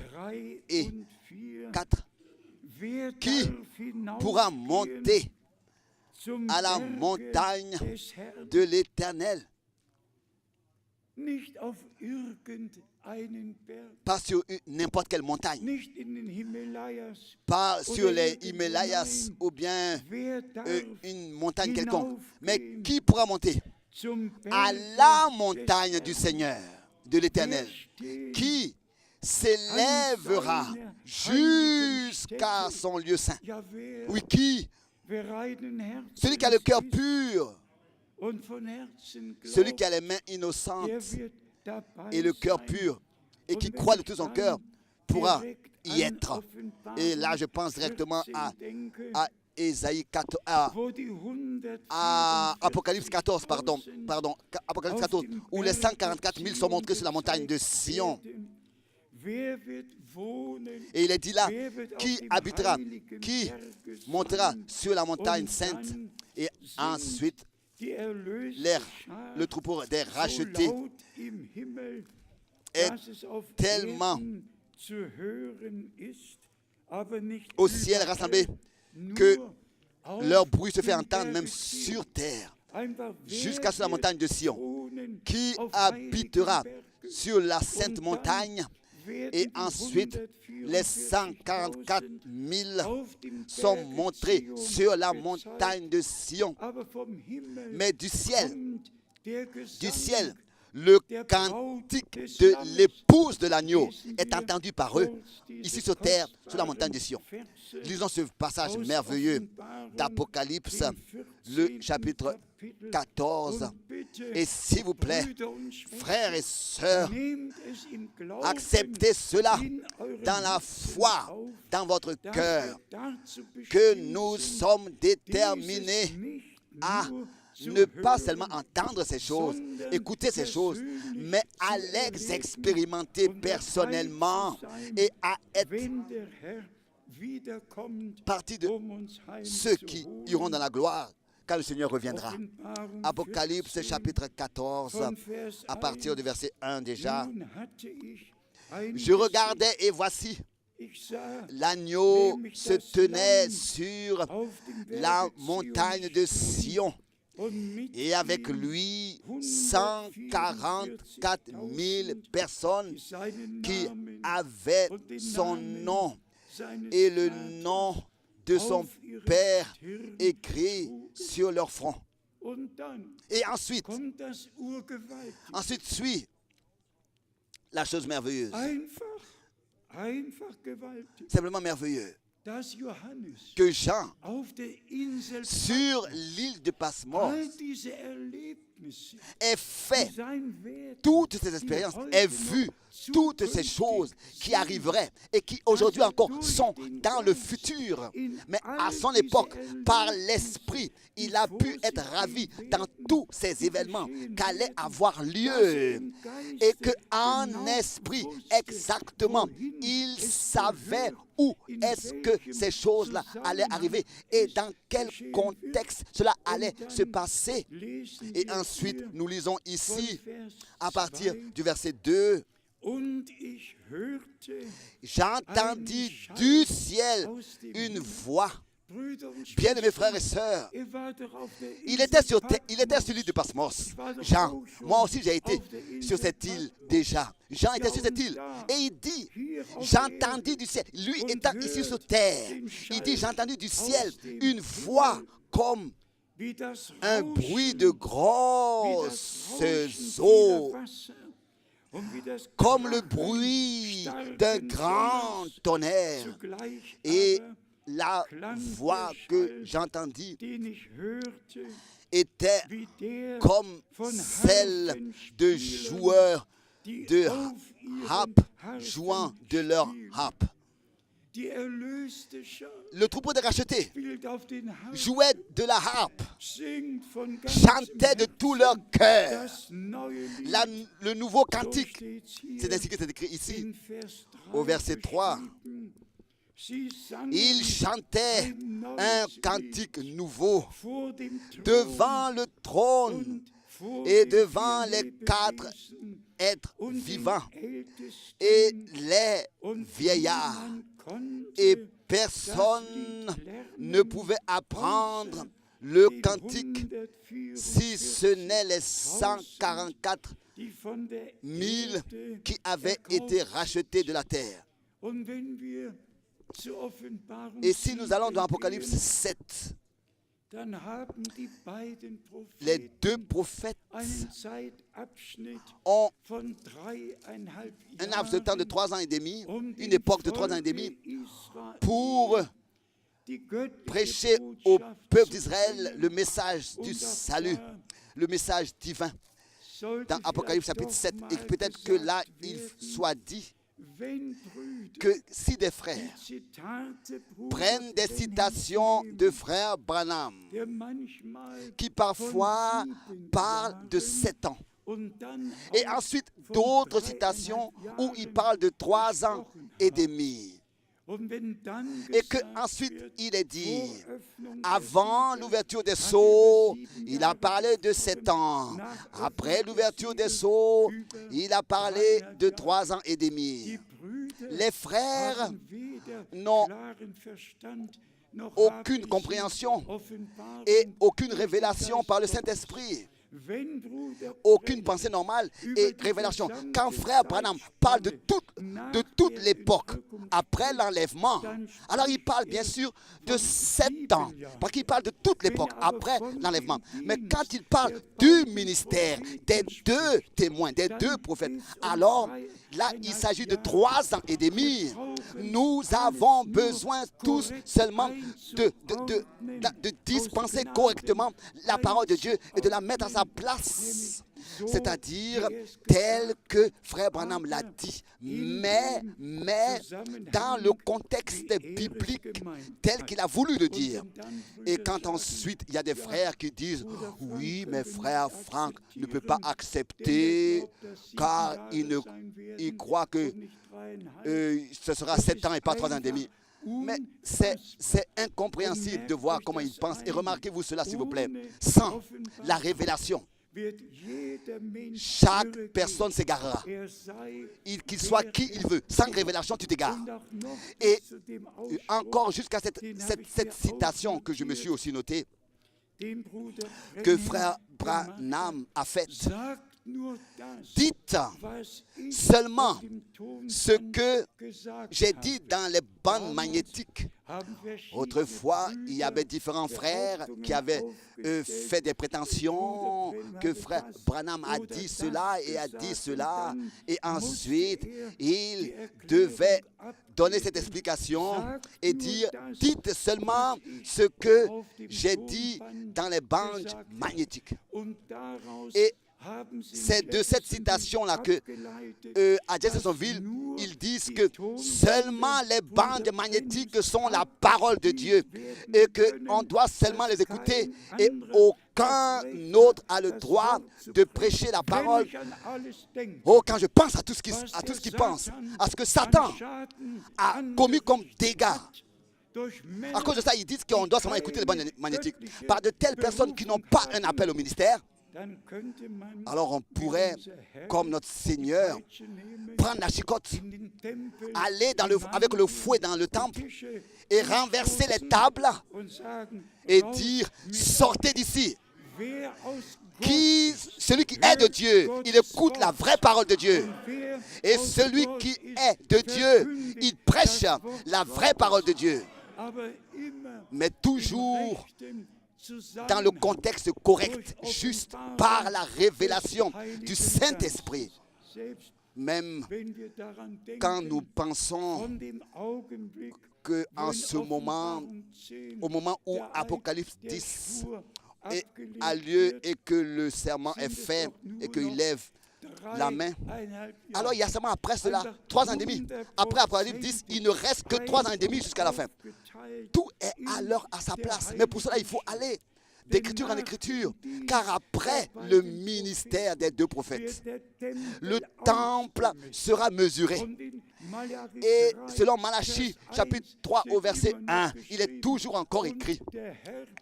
et 4. Qui pourra monter à la montagne de l'Éternel? Pas sur n'importe quelle montagne, pas sur les Himalayas ou bien une montagne quelconque, mais qui pourra monter à la montagne du Seigneur, de l'Éternel, qui s'élèvera jusqu'à son lieu saint. Oui, qui? Celui qui a le cœur pur, celui qui a les mains innocentes et le cœur pur, et qui croit de tout son cœur, pourra y être. Et là, je pense directement à Ésaïe 4, à Apocalypse 14, Apocalypse 14, où les 144 000 sont montrés sur la montagne de Sion. Et il est dit là, qui habitera, qui montera sur la montagne sainte, et ensuite le troupeau des rachetés est tellement au ciel rassemblé que leur bruit se fait entendre même sur terre, jusqu'à sur la montagne de Sion. Qui habitera sur la sainte montagne? Et ensuite, les 144 000 sont montrés sur la montagne de Sion. Mais du ciel, le cantique de l'épouse de l'agneau est entendu par eux, ici sur terre, sur la montagne de Sion. Lisons ce passage merveilleux d'Apocalypse, le chapitre 14. Et s'il vous plaît, frères et sœurs, acceptez cela dans la foi, dans votre cœur, que nous sommes déterminés à ne pas seulement entendre ces choses, écouter ces choses, mais à les expérimenter personnellement et à être partie de ceux qui iront dans la gloire quand le Seigneur reviendra. Apocalypse chapitre 14, à partir du verset 1 déjà. Je regardais et voici, l'agneau se tenait sur la montagne de Sion. Et avec lui, 144 000 personnes qui avaient son nom et le nom de son Père écrit sur leur front. Et ensuite suit la chose merveilleuse. Simplement merveilleux. que Jean, sur l'île de Patmos, ait fait toutes ces expériences, ait vu toutes ces choses qui arriveraient et qui aujourd'hui encore sont dans le futur. Mais à son époque, par l'Esprit, il a pu être ravi dans tous ces événements qu'allaient avoir lieu. Et qu'en esprit, exactement, il savait où est-ce que ces choses-là allaient arriver et dans quel contexte cela allait se passer. Et ensuite, nous lisons ici, à partir du verset 2, j'entendis du ciel une voix. Bien-aimés frères et sœurs, il était sur l'île de Patmos. Jean, moi aussi j'ai été sur cette île déjà. Jean était sur cette île et il dit, j'entendis du ciel, lui étant ici sur terre, il dit, j'ai entendu du ciel une voix comme un bruit de grosses eaux, comme le bruit d'un grand tonnerre. Et la voix que j'entendis était comme celle de joueurs de harpe jouant de leur harpe. Le troupeau des rachetés jouait de la harpe, chantait de tout leur cœur le nouveau cantique. C'est ainsi que c'est écrit ici, au verset 3. Ils chantaient un cantique nouveau devant le trône et devant les 4 êtres vivants et les vieillards. Et personne ne pouvait apprendre le cantique si ce n'est les 144 000 qui avaient été rachetés de la terre. Et si nous allons dans Apocalypse 7, les 2 prophètes ont un laps de temps de 3 ans et demi, une époque de 3 ans et demi, pour prêcher au peuple d'Israël le message du salut, le message divin. Dans Apocalypse chapitre 7, et peut-être que là, il soit dit que si des frères prennent des citations de frère Branham, qui parfois parlent de 7 ans, et ensuite d'autres citations où il parle de 3 ans et demi, et qu'ensuite il est dit, avant l'ouverture des sceaux, il a parlé de 7 ans. Après l'ouverture des sceaux, il a parlé de 3 ans et demi. Les frères n'ont aucune compréhension et aucune révélation par le Saint-Esprit. Aucune pensée normale et révélation. Quand frère Branham parle de toute l'époque après l'enlèvement, alors il parle bien sûr de 7 ans, parce qu'il parle de toute l'époque après l'enlèvement. Mais quand il parle du ministère des 2 témoins, des 2 prophètes, alors là il s'agit de 3 ans et demi. Nous avons besoin tous seulement de dispenser correctement la parole de Dieu et de la mettre à sa place, c'est-à-dire tel que frère Branham l'a dit, mais dans le contexte biblique tel qu'il a voulu le dire. Et quand ensuite il y a des frères qui disent oui, mais frère Franck ne peut pas accepter car il croit que ce sera 7 ans et pas 3 ans et demi. Mais c'est incompréhensible de voir comment il pense. Et remarquez-vous cela, s'il vous plaît. Sans la révélation, chaque personne s'égarera. Qu'il soit qui il veut. Sans révélation, tu t'égares. Et encore jusqu'à cette citation que je me suis aussi notée, que frère Branham a faite. Dites seulement ce que j'ai dit dans les bandes magnétiques Autrefois, il y avait différents frères qui avaient fait des prétentions, que frère Branham a dit cela et a dit cela, et ensuite, il devait donner cette explication et dire, dites seulement ce que j'ai dit dans les bandes magnétiques. Et c'est de cette citation-là que, à Jeffersonville, ils disent que seulement les bandes magnétiques sont la parole de Dieu et qu'on doit seulement les écouter et aucun autre a le droit de prêcher la parole. Oh, quand je pense à tout ce qu'il pense, à ce que Satan a commis comme dégâts, à cause de ça, ils disent qu'on doit seulement écouter les bandes magnétiques par de telles personnes qui n'ont pas un appel au ministère. Alors on pourrait, comme notre Seigneur, prendre la chicotte, aller avec le fouet dans le temple et renverser les tables et dire, sortez d'ici. Celui qui est de Dieu, il écoute la vraie parole de Dieu. Et celui qui est de Dieu, il prêche la vraie parole de Dieu. Mais toujours dans le contexte correct, juste par la révélation du Saint-Esprit. Même quand nous pensons qu'en ce moment, au moment où Apocalypse 10 a lieu et que le serment est fait et qu'il lève la main, alors il y a seulement après cela 3 ans et demi. Après Apocalypse 10, il ne reste que 3 ans et demi jusqu'à la fin. Tout est alors à sa place. Mais pour cela, il faut aller d'écriture en écriture, car après le ministère des 2 prophètes, le temple sera mesuré. Et selon Malachie, chapitre 3 au verset 1, il est toujours encore écrit,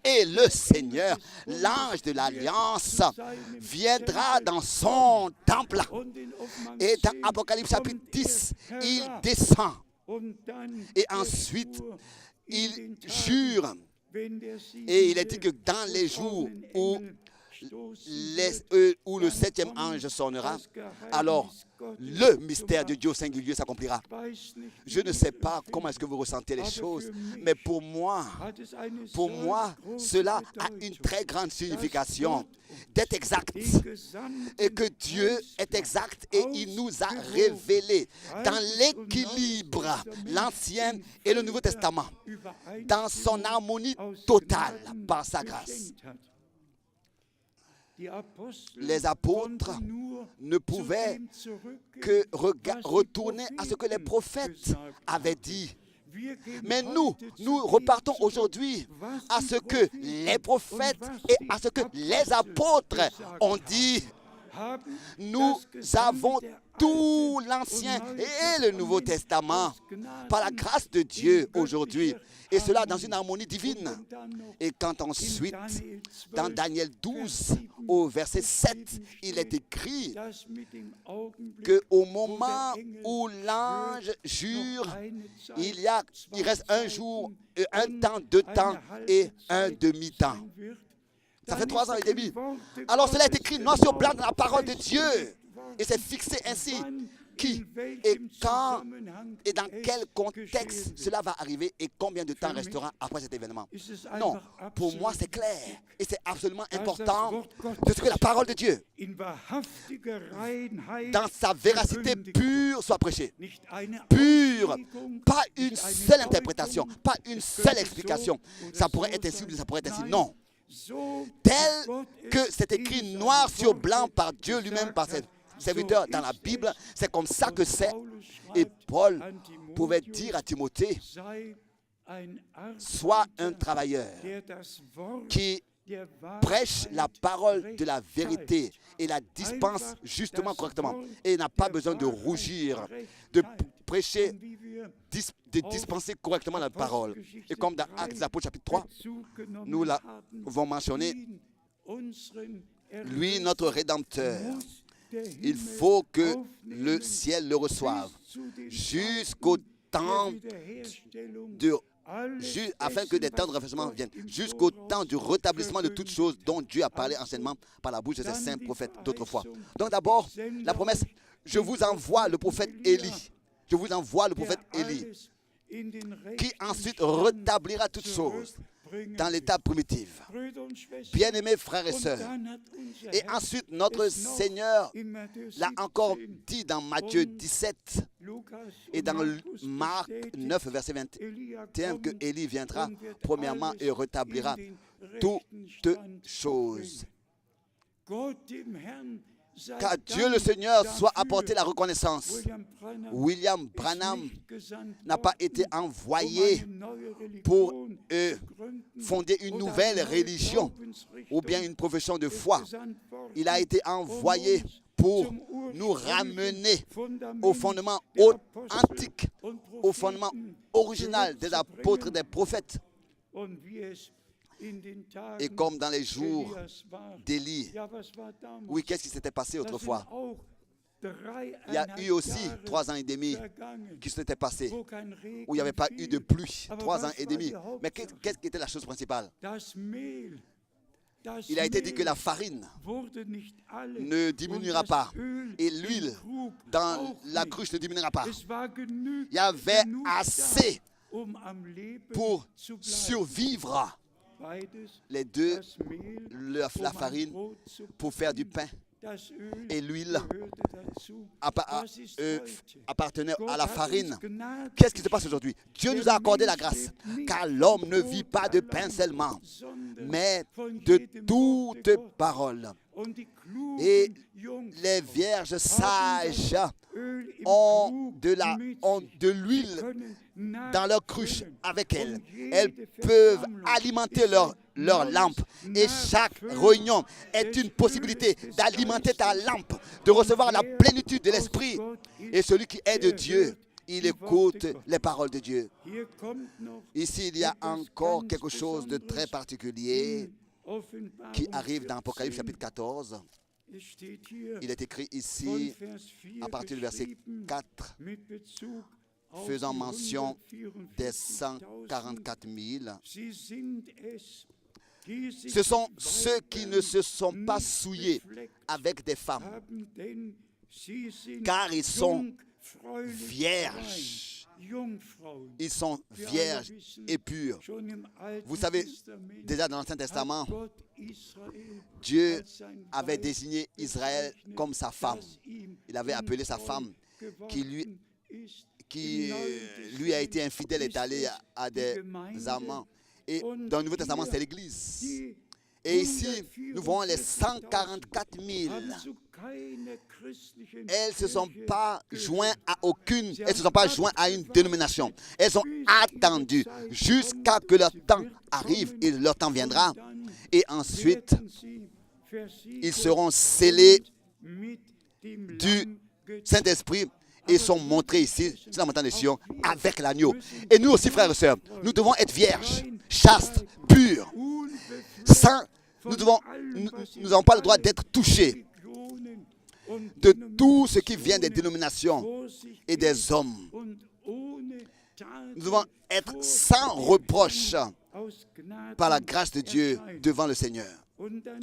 et le Seigneur, l'ange de l'Alliance, viendra dans son temple. Et dans Apocalypse chapitre 10, il descend. Et ensuite, il jure. Et il est dit que dans les jours où le 7e ange sonnera, alors le mystère de Dieu singulier s'accomplira. Je ne sais pas comment est-ce que vous ressentez les choses, mais pour moi, cela a une très grande signification d'être exact. Et que Dieu est exact et il nous a révélé dans l'équilibre l'Ancien et le Nouveau Testament, dans son harmonie totale par sa grâce. Les apôtres ne pouvaient que retourner à ce que les prophètes avaient dit. Mais nous repartons aujourd'hui à ce que les prophètes et à ce que les apôtres ont dit. Nous avons tout l'Ancien et le Nouveau Testament par la grâce de Dieu aujourd'hui. Et cela dans une harmonie divine. Et quand ensuite, dans Daniel 12, au verset 7, il est écrit qu'au moment où l'ange jure, il reste un jour, un temps, 2 temps et un demi-temps. Ça fait 3 ans et demi. Alors cela est écrit noir sur blanc dans la parole de Dieu. Et c'est fixé ainsi. Qui et quand et dans quel contexte cela va arriver et combien de temps restera après cet événement. Non, pour moi c'est clair et c'est absolument important de ce que la parole de Dieu dans sa véracité pure soit prêchée. Pure, pas une seule interprétation, pas une seule explication. Ça pourrait être ainsi ou ça pourrait être ainsi. Non. Tel que c'est écrit noir sur blanc par Dieu lui-même, par ses serviteurs dans la Bible, c'est comme ça que c'est. Et Paul pouvait dire à Timothée, sois un travailleur qui prêche la parole de la vérité et la dispense justement correctement. Et il n'a pas besoin de rougir, de prêcher, de dispenser correctement la parole. Et comme dans Actes des Apôtres chapitre 3, nous l'avons mentionné, lui, notre Rédempteur, il faut que le ciel le reçoive jusqu'au temps afin que des temps de rafraîchissement viennent, jusqu'au temps du rétablissement de toutes choses dont Dieu a parlé anciennement par la bouche de ses saints prophètes d'autrefois. Donc d'abord, la promesse, je vous envoie le prophète Élie. Je vous envoie le prophète Élie. qui ensuite rétablira toutes choses dans l'état primitif. Bien-aimés frères et sœurs, et ensuite notre Seigneur l'a encore dit dans Matthieu 17 et dans Marc 9, verset 21, que Élie viendra premièrement et rétablira toutes choses. Qu'à Dieu le Seigneur soit apporté la reconnaissance. William Branham n'a pas été envoyé pour fonder une nouvelle religion ou bien une profession de foi. Il a été envoyé pour nous ramener au fondement antique, au fondement original des apôtres, des prophètes. Et comme dans les jours d'Élie, oui, qu'est-ce qui s'était passé autrefois? Il y a eu aussi 3 ans et demi qui s'étaient passés où il n'y avait pas eu de pluie. 3 ans et demi. Mais qu'est-ce qui était la chose principale? Il a été dit que la farine ne diminuera pas et l'huile dans la cruche ne diminuera pas. Il y avait assez pour survivre. Les deux, la farine pour faire du pain et l'huile appartenait à la farine. Qu'est-ce qui se passe aujourd'hui? Dieu nous a accordé la grâce, car l'homme ne vit pas de pain seulement, mais de toute parole. Et les vierges sages ont de l'huile dans leur cruche avec elles. Elles peuvent alimenter leur lampe. Et chaque réunion est une possibilité d'alimenter ta lampe, de recevoir la plénitude de l'Esprit. Et celui qui est de Dieu, il écoute les paroles de Dieu. Ici, il y a encore quelque chose de très particulier qui arrive dans Apocalypse chapitre 14. Il est écrit ici, à partir du verset 4, faisant mention des 144 000. Ce sont ceux qui ne se sont pas souillés avec des femmes, car ils sont vierges. Ils sont vierges et purs. Vous savez, déjà dans l'Ancien Testament, Dieu avait désigné Israël comme sa femme. Il avait appelé sa femme qui lui a été infidèle et est allée à des amants. Et dans le Nouveau Testament, c'est l'Église. Et ici, nous voyons les 144 000. Elles ne se sont pas jointes à aucune, elles ne se sont pas jointes à une dénomination. Elles ont attendu jusqu'à que leur temps arrive et leur temps viendra. Et ensuite, ils seront scellés du Saint-Esprit et sont montrés ici, sur la montagne de Sion, avec l'agneau. Et nous aussi, frères et sœurs, nous devons être vierges, chastes, purs, sans. Nous n'avons pas le droit d'être touchés de tout ce qui vient des dénominations et des hommes. Nous devons être sans reproche par la grâce de Dieu devant le Seigneur.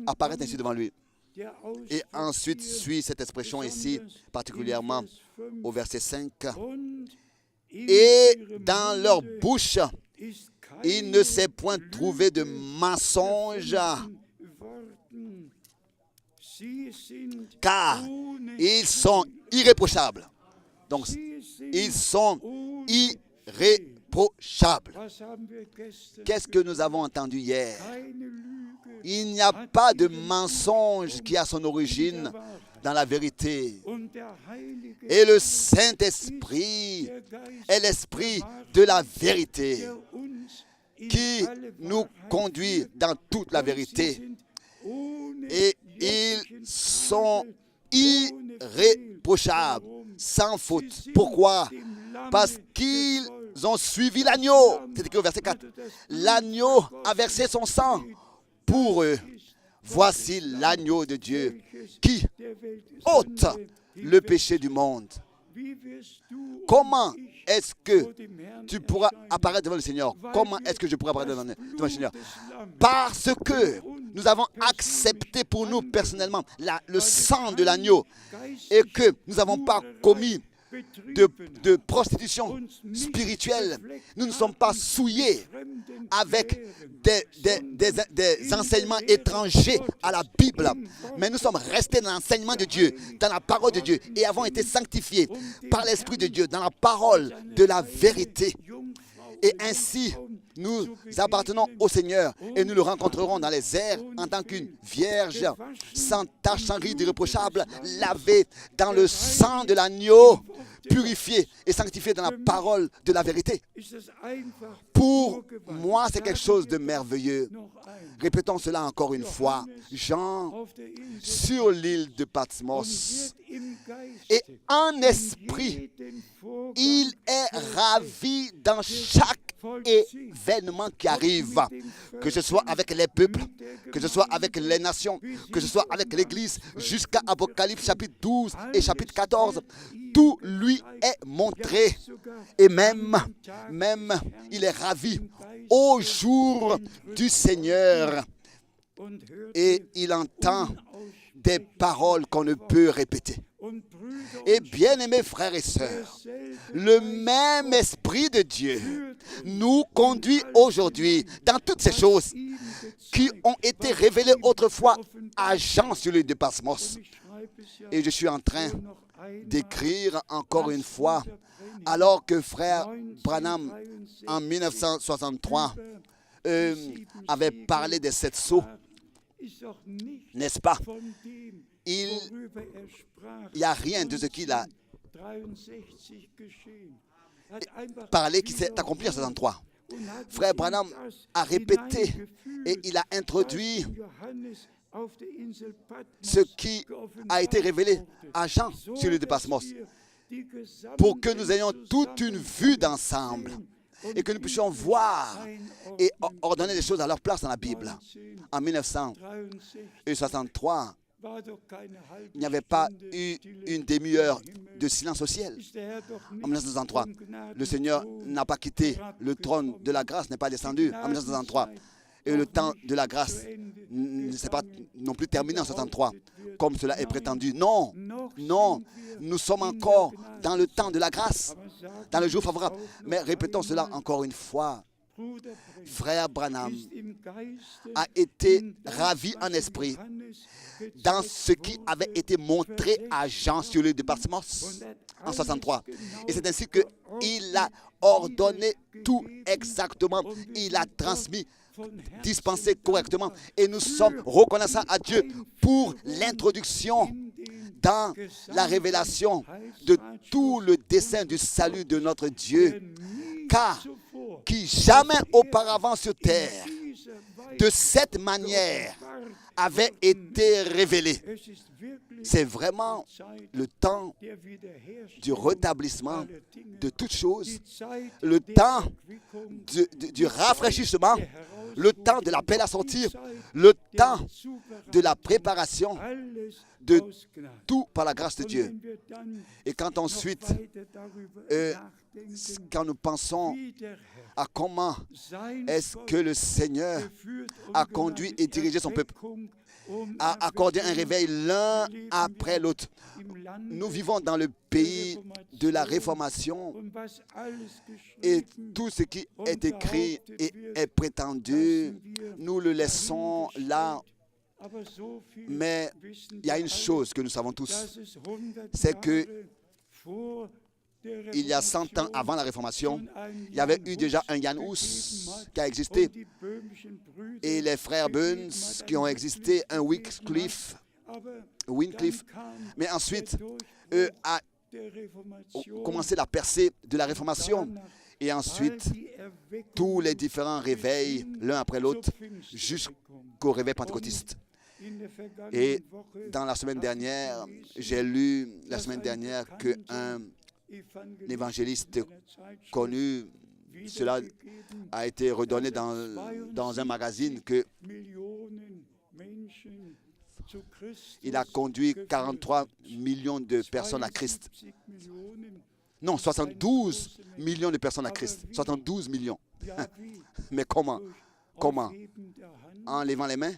Apparaître ainsi devant lui. Et ensuite suit cette expression ici, particulièrement au verset 5. Et dans leur bouche, il ne s'est point trouvé de mensonge, car ils sont irréprochables. Donc, ils sont irréprochables. Qu'est-ce que nous avons entendu hier? Il n'y a pas de mensonge qui a son origine dans la vérité. Et le Saint-Esprit est l'Esprit de la vérité qui nous conduit dans toute la vérité. Et ils sont irréprochables, sans faute. Pourquoi? Parce qu'ils ont suivi l'agneau. C'est écrit au verset 4. L'agneau a versé son sang pour eux. Voici l'agneau de Dieu qui ôte le péché du monde. Comment est-ce que tu pourras apparaître devant le Seigneur? Comment est-ce que je pourrai apparaître devant le Seigneur? Parce que nous avons accepté pour nous personnellement le sang de l'agneau et que nous n'avons pas commis de prostitution spirituelle. Nous ne sommes pas souillés avec des enseignements étrangers à la Bible, mais nous sommes restés dans l'enseignement de Dieu, dans la parole de Dieu, et avons été sanctifiés par l'Esprit de Dieu, dans la parole de la vérité. Et ainsi, nous appartenons au Seigneur et nous le rencontrerons dans les airs en tant qu'une vierge, sans tache, sans ride, irréprochable, lavée dans le sang de l'agneau, purifiée et sanctifiée dans la parole de la vérité. Pour moi, c'est quelque chose de merveilleux. Répétons cela encore une fois. Jean, sur l'île de Patmos, et en esprit, il est ravi dans chaque événement qui arrive, que ce soit avec les peuples, que ce soit avec les nations, que ce soit avec l'Église, jusqu'à Apocalypse chapitre 12 et chapitre 14. Tout lui est montré. Et même, il est ravi au jour du Seigneur. Et il entend des paroles qu'on ne peut répéter. Et bien-aimés frères et sœurs, le même Esprit de Dieu nous conduit aujourd'hui dans toutes ces choses qui ont été révélées autrefois à Jean sur l'île de Patmos. Et je suis en train d'écrire encore une fois, alors que frère Branham, en 1963, avait parlé des 7 sceaux, n'est-ce pas? Il n'y a rien de ce qu'il a parlé qui s'est accompli en 63. Frère Branham a répété et il a introduit ce qui a été révélé à Jean sur l'île de Patmos, pour que nous ayons toute une vue d'ensemble et que nous puissions voir et ordonner les choses à leur place dans la Bible. En 1963, il n'y avait pas eu une demi-heure de silence au ciel. En 1963, le Seigneur n'a pas quitté le trône de la grâce, n'est pas descendu en 1963. Et le temps de la grâce ne s'est pas non plus terminé en 1963, comme cela est prétendu. Non, nous sommes encore dans le temps de la grâce, dans le jour favorable. Mais répétons cela encore une fois. Frère Branham a été ravi en esprit dans ce qui avait été montré à Jean sur l'île de Patmos en 63. Et c'est ainsi qu'il a ordonné tout exactement. Il a transmis, dispensé correctement. Et nous sommes reconnaissants à Dieu pour l'introduction dans la révélation de tout le dessein du salut de notre Dieu. Car qui jamais auparavant sur terre, de cette manière, avait été révélé. C'est vraiment le temps du rétablissement de toutes choses, le temps du rafraîchissement, le temps de l'appel à sortir, le temps de la préparation de tout par la grâce de Dieu. Et quand ensuite, quand nous pensons à comment est-ce que le Seigneur a conduit et dirigé son peuple, a accordé un réveil l'un après l'autre. Nous vivons dans le pays de la Réformation et tout ce qui est écrit et est prétendu, nous le laissons là. Mais il y a une chose que nous savons tous, c'est que il y a 100 ans avant la Réformation, il y avait eu déjà un Jan Hus qui a existé et les frères Burns qui ont existé, un Wycliffe. Mais ensuite, eux ont commencé la percée de la Réformation et ensuite tous les différents réveils, l'un après l'autre, jusqu'au réveil pentecôtiste. Et dans la semaine dernière, j'ai lu la semaine dernière qu'un évangéliste connu, cela a été redonné dans un magazine, que il a conduit 43 millions de personnes à Christ. Non, 72 millions de personnes à Christ. 72 millions. Mais comment? En levant les mains?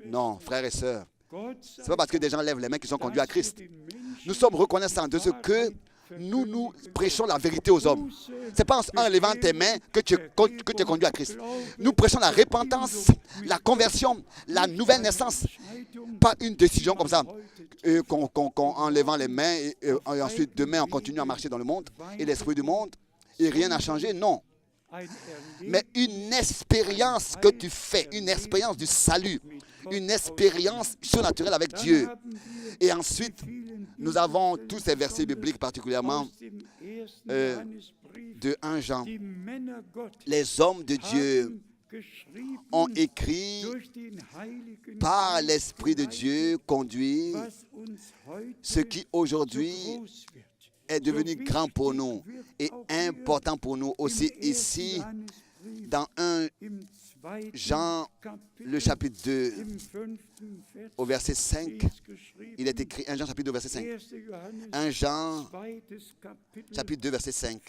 Non, frères et sœurs. Ce n'est pas parce que des gens lèvent les mains qu'ils sont conduits à Christ. Nous sommes reconnaissants de ce que nous prêchons la vérité aux hommes. Ce n'est pas en levant tes mains que tu es conduit à Christ. Nous prêchons la repentance, la conversion, la nouvelle naissance. Pas une décision comme ça, en levant les mains et ensuite demain on continue à marcher dans le monde et l'esprit du monde et rien n'a changé. Non. Mais une expérience que tu fais, une expérience du salut, une expérience surnaturelle avec Dieu. Et ensuite, nous avons tous ces versets bibliques, particulièrement de 1 Jean. Les hommes de Dieu ont écrit par l'Esprit de Dieu conduit ce qui aujourd'hui est devenu grand pour nous et important pour nous aussi ici dans 1 Jean, le chapitre 2, au verset 5. Il est écrit 1 Jean, chapitre 2, verset 5. 1 Jean, chapitre 2, verset 5.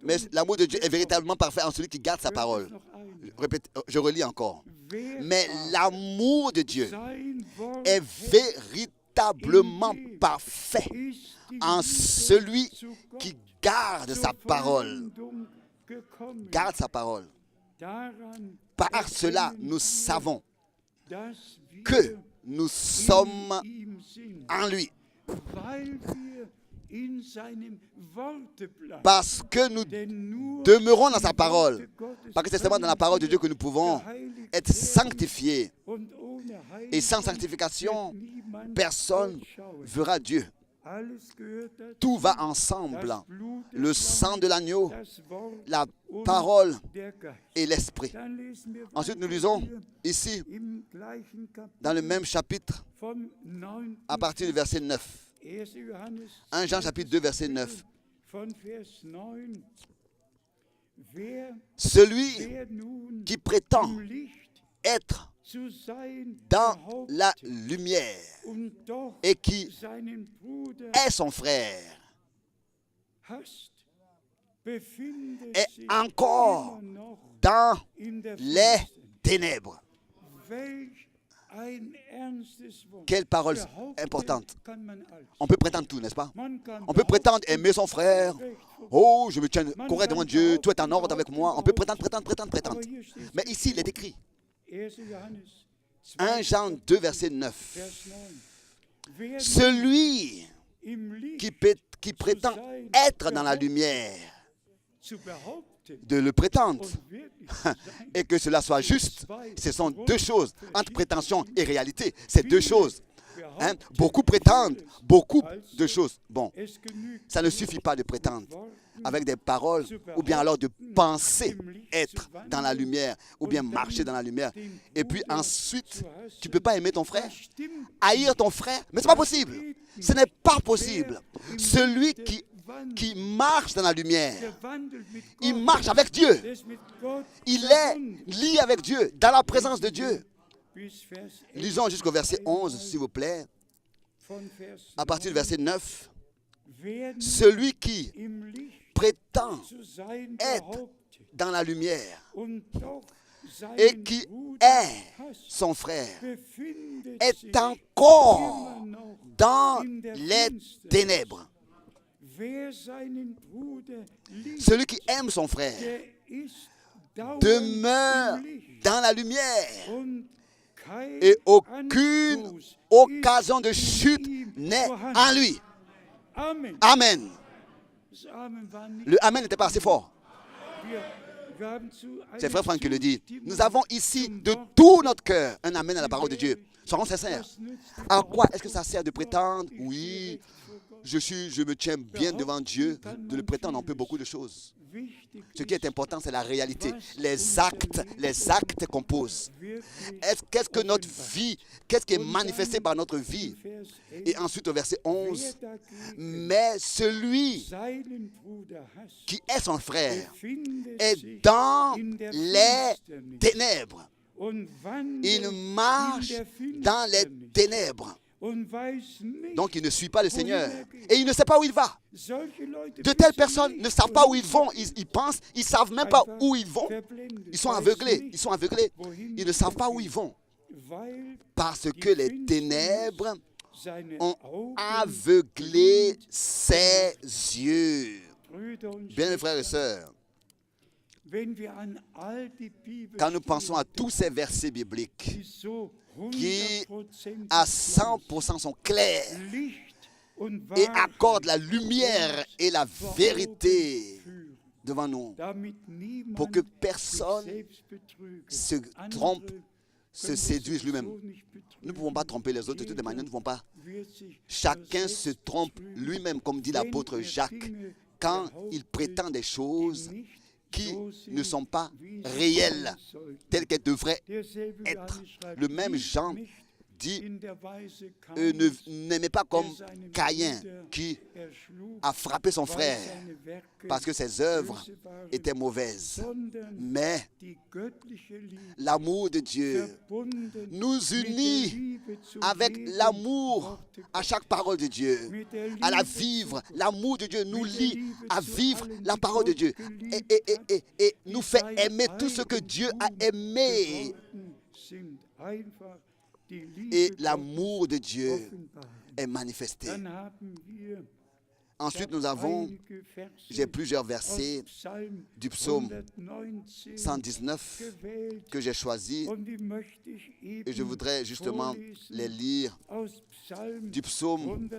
Mais l'amour de Dieu est véritablement parfait en celui qui garde sa parole. Je relis encore. Mais l'amour de Dieu est véritablement parfait en celui qui garde sa parole. Garde sa parole. Par cela, nous savons que nous sommes en lui. Parce que nous demeurons dans sa parole. Parce que c'est seulement dans la parole de Dieu que nous pouvons être sanctifiés. Et sans sanctification, personne ne verra Dieu. Tout va ensemble. Le sang de l'agneau, la parole et l'esprit. Ensuite, nous lisons ici, dans le même chapitre, à partir du verset 9. 1 Jean chapitre 2, verset 9. Celui qui prétend être dans la lumière et qui est son frère est encore dans les ténèbres. Quelle parole importante. On peut prétendre tout, n'est-ce pas? On peut prétendre aimer son frère. Oh, je me tiens correct devant Dieu, tout est en ordre avec moi. On peut prétendre. Mais ici, il est écrit. 1 Jean 2, verset 9. Celui qui prétend être dans la lumière, de le prétendre et que cela soit juste, ce sont deux choses entre prétention et réalité. C'est deux choses. Beaucoup prétendent beaucoup de choses. Bon, ça ne suffit pas de prétendre avec des paroles ou bien alors de penser être dans la lumière ou bien marcher dans la lumière. Et puis ensuite, tu ne peux pas aimer ton frère, haïr ton frère, mais ce n'est pas possible. Ce n'est pas possible. Celui qui marche dans la lumière, il marche avec Dieu. Il est lié avec Dieu, dans la présence de Dieu. Lisons jusqu'au verset 11, s'il vous plaît. À partir du verset 9. Celui qui prétend être dans la lumière et qui est son frère est encore dans les ténèbres. Celui qui aime son frère demeure dans la lumière et aucune occasion de chute n'est en lui. Amen. Le Amen n'était pas assez fort. C'est frère Franck qui le dit. Nous avons ici de tout notre cœur un Amen à la parole de Dieu. Soyons sincères. À quoi est-ce que ça sert de prétendre? Oui, je me tiens bien devant Dieu. De le prétendre, on peut beaucoup de choses. Ce qui est important, c'est la réalité. Les actes qu'on pose. Qu'est-ce que notre vie, qu'est-ce qui est manifesté par notre vie? Et ensuite au verset 11, mais celui qui est son frère est dans les ténèbres. Il marche dans les ténèbres. Donc il ne suit pas le Seigneur. Et il ne sait pas où il va. De telles personnes ne savent pas où ils vont. Ils pensent, ils ne savent même pas où ils vont. Ils sont aveuglés. Ils sont aveuglés. Ils ne savent pas où ils vont. Parce que les ténèbres ont aveuglé ses yeux. Bien, les frères et sœurs, quand nous pensons à tous ces versets bibliques qui à 100% sont clairs et accordent la lumière et la vérité devant nous, pour que personne se trompe, se séduise lui-même. Nous ne pouvons pas tromper les autres de toutes les manières, nous ne pouvons pas. Chacun se trompe lui-même, comme dit l'apôtre Jacques, quand il prétend des choses qui ne sont pas réelles, telles qu'elles devraient être. Le même Jean dit, n'aimez pas comme Caïn qui a frappé son frère parce que ses œuvres étaient mauvaises. Mais l'amour de Dieu nous unit avec l'amour à chaque parole de Dieu, à la vivre. L'amour de Dieu nous lie à vivre la parole de Dieu et nous fait aimer tout ce que Dieu a aimé. Et l'amour de Dieu est manifesté. Ensuite, nous avons, j'ai plusieurs versets du psaume 119 que j'ai choisis et je voudrais justement les lire. Du psaume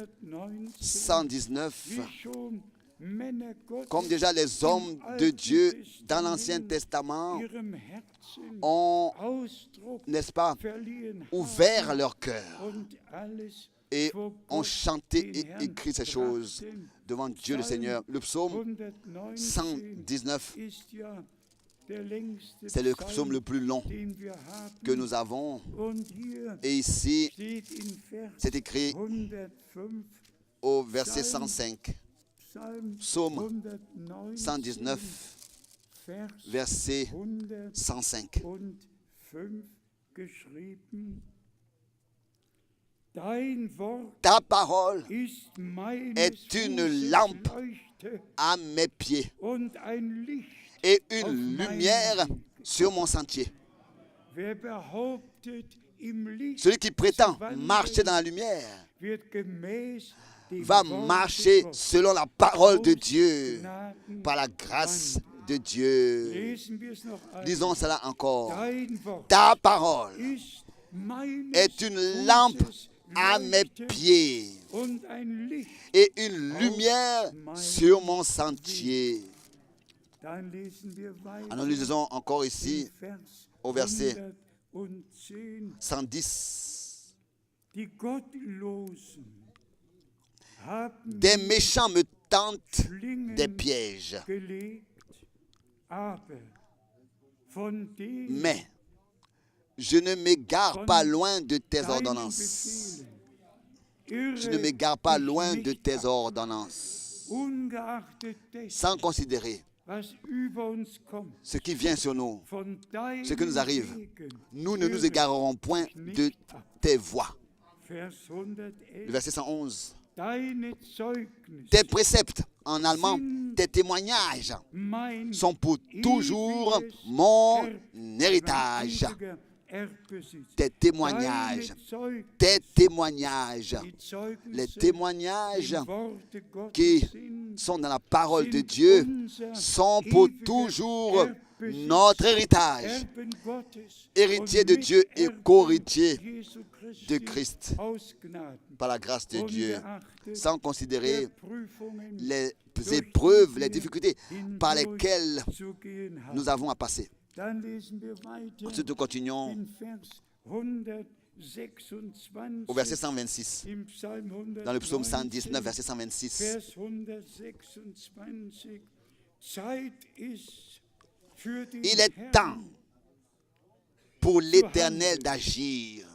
119, comme déjà les hommes de Dieu dans l'Ancien Testament ont, n'est-ce pas, ouvert leur cœur et ont chanté et écrit ces choses devant Dieu le Seigneur. Le psaume 119, c'est le psaume le plus long que nous avons. Et ici, c'est écrit au verset 105. Psaume 119, verset 105. Ta parole est une lampe à mes pieds et une lumière sur mon sentier. Celui qui prétend marcher dans la lumière va marcher selon la parole de Dieu, par la grâce de Dieu. Disons cela encore. Ta parole est une lampe à mes pieds et une lumière sur mon sentier. Alors nous lisons encore ici au verset 110. Des méchants me tentent des pièges, mais je ne m'égare pas loin de tes ordonnances. Je ne m'égare pas loin de tes ordonnances. Sans considérer ce qui vient sur nous, ce qui nous arrive, nous ne nous égarerons point de tes voies. Le verset 111. Tes préceptes, en allemand, tes témoignages sont pour toujours mon héritage. Tes témoignages, les témoignages qui sont dans la parole de Dieu sont pour toujours notre héritage, héritier de Dieu et co-héritier de Christ, par la grâce de Dieu, sans considérer les épreuves, les difficultés par lesquelles nous avons à passer. Ensuite, nous continuons au verset 126, dans le psaume 119, verset 126. Il est temps pour l'Éternel d'agir.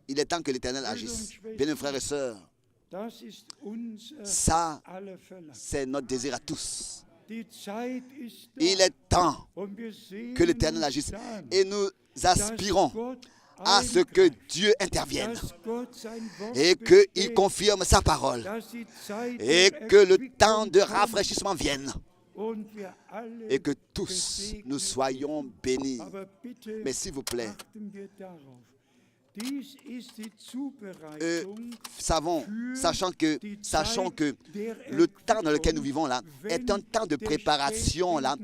Il est temps que l'Éternel agisse. Bien, mes frères et sœurs, ça, c'est notre désir à tous. Il est temps que l'Éternel agisse. Et nous aspirons à ce que Dieu intervienne et qu'il confirme sa parole et que le temps de rafraîchissement vienne et que tous nous soyons bénis. Mais s'il vous plaît, sachant que le temps dans lequel nous vivons là est un temps de préparation là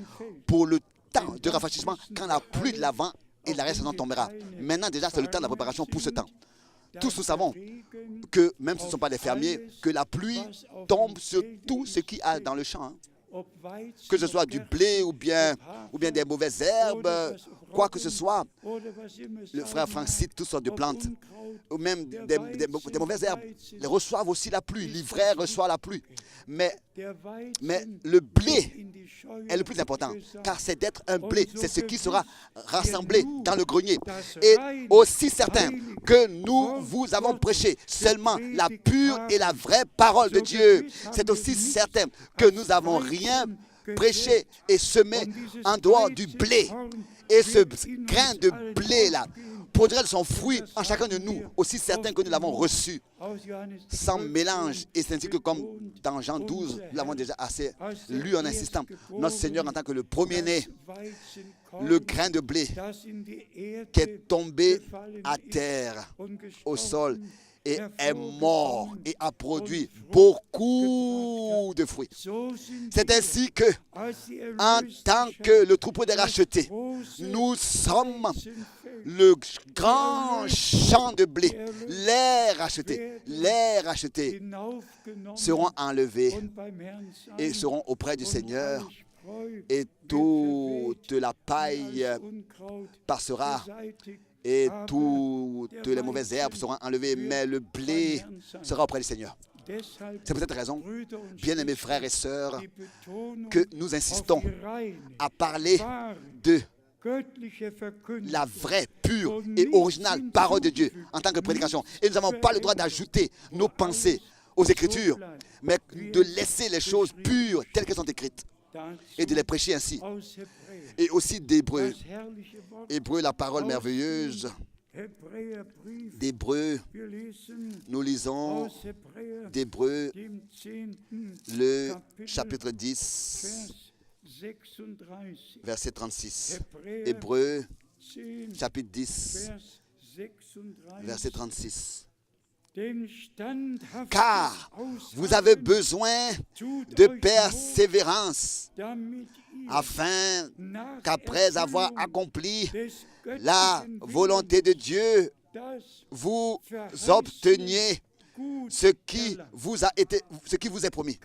pour le temps de rafraîchissement quand la pluie de l'avant et de l'arrière-saison tombera. Maintenant déjà c'est le temps de la préparation pour ce temps. Tous nous savons que même si ce ne sont pas des fermiers, que la pluie tombe sur tout ce qui a dans le champ. Que ce soit du blé ou bien des mauvaises herbes, quoi que ce soit. Le frère Franck cite toutes sortes de plantes, ou même des mauvaises herbes. Ils reçoivent aussi la pluie. L'ivraie reçoit la pluie. Mais le blé est le plus important, car c'est d'être un blé. C'est ce qui sera rassemblé dans le grenier. Et aussi certain que nous vous avons prêché seulement la pure et la vraie parole de Dieu, c'est aussi certain que nous n'avons rien prêché et semé en dehors du blé. Et ce grain de blé-là produira de son fruit en chacun de nous, aussi certain que nous l'avons reçu, sans mélange. Et c'est ainsi que, comme dans Jean 12, nous l'avons déjà assez lu en insistant, notre Seigneur en tant que le premier-né, le grain de blé qui est tombé à terre, au sol, et est mort et a produit beaucoup de fruits. C'est ainsi que, en tant que le troupeau des rachetés, nous sommes le grand champ de blé. Les rachetés seront enlevés et seront auprès du Seigneur. Et toute la paille passera et toutes les mauvaises herbes seront enlevées, mais le blé sera auprès du Seigneur. C'est pour cette raison, bien-aimés frères et sœurs, que nous insistons à parler de la vraie, pure et originale parole de Dieu en tant que prédication. Et nous n'avons pas le droit d'ajouter nos pensées aux Écritures, mais de laisser les choses pures telles qu'elles sont écrites et de les prêcher ainsi. Et aussi d'Hébreu. Hébreu, la parole merveilleuse d'Hébreu. Nous lisons d'Hébreu le chapitre 10, verset 36. Hébreu, chapitre 10, verset 36. Car vous avez besoin de persévérance, afin qu'après avoir accompli la volonté de Dieu, vous obteniez ce qui vous est promis.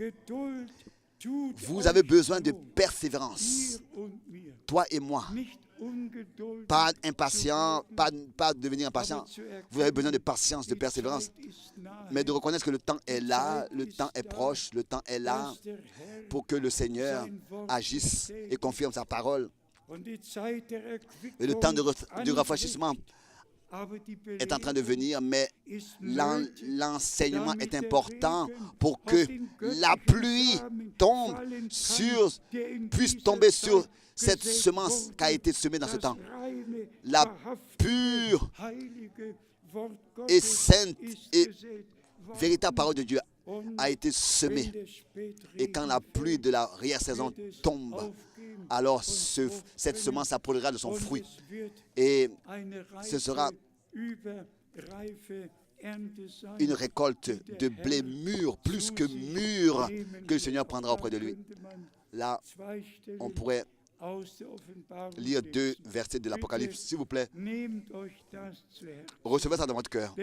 Vous avez besoin de persévérance, toi et moi. Pas impatient, pas devenir impatient. Vous avez besoin de patience, de persévérance, mais de reconnaître que le temps est là, le temps est proche, le temps est là pour que le Seigneur agisse et confirme sa parole. Et le temps du rafraîchissement est en train de venir, mais l'enseignement est important pour que la pluie puisse tomber sur cette semence qui a été semée dans ce temps. La pure et sainte et véritable parole de Dieu a été semée. Et quand la pluie de l'arrière-saison tombe, alors cette semence produira de son fruit. Et ce sera une récolte de blé mûr, plus que mûr, que le Seigneur prendra auprès de lui. Là, on pourrait lire 2 versets de l'Apocalypse, s'il vous plaît. Recevez ça dans votre cœur.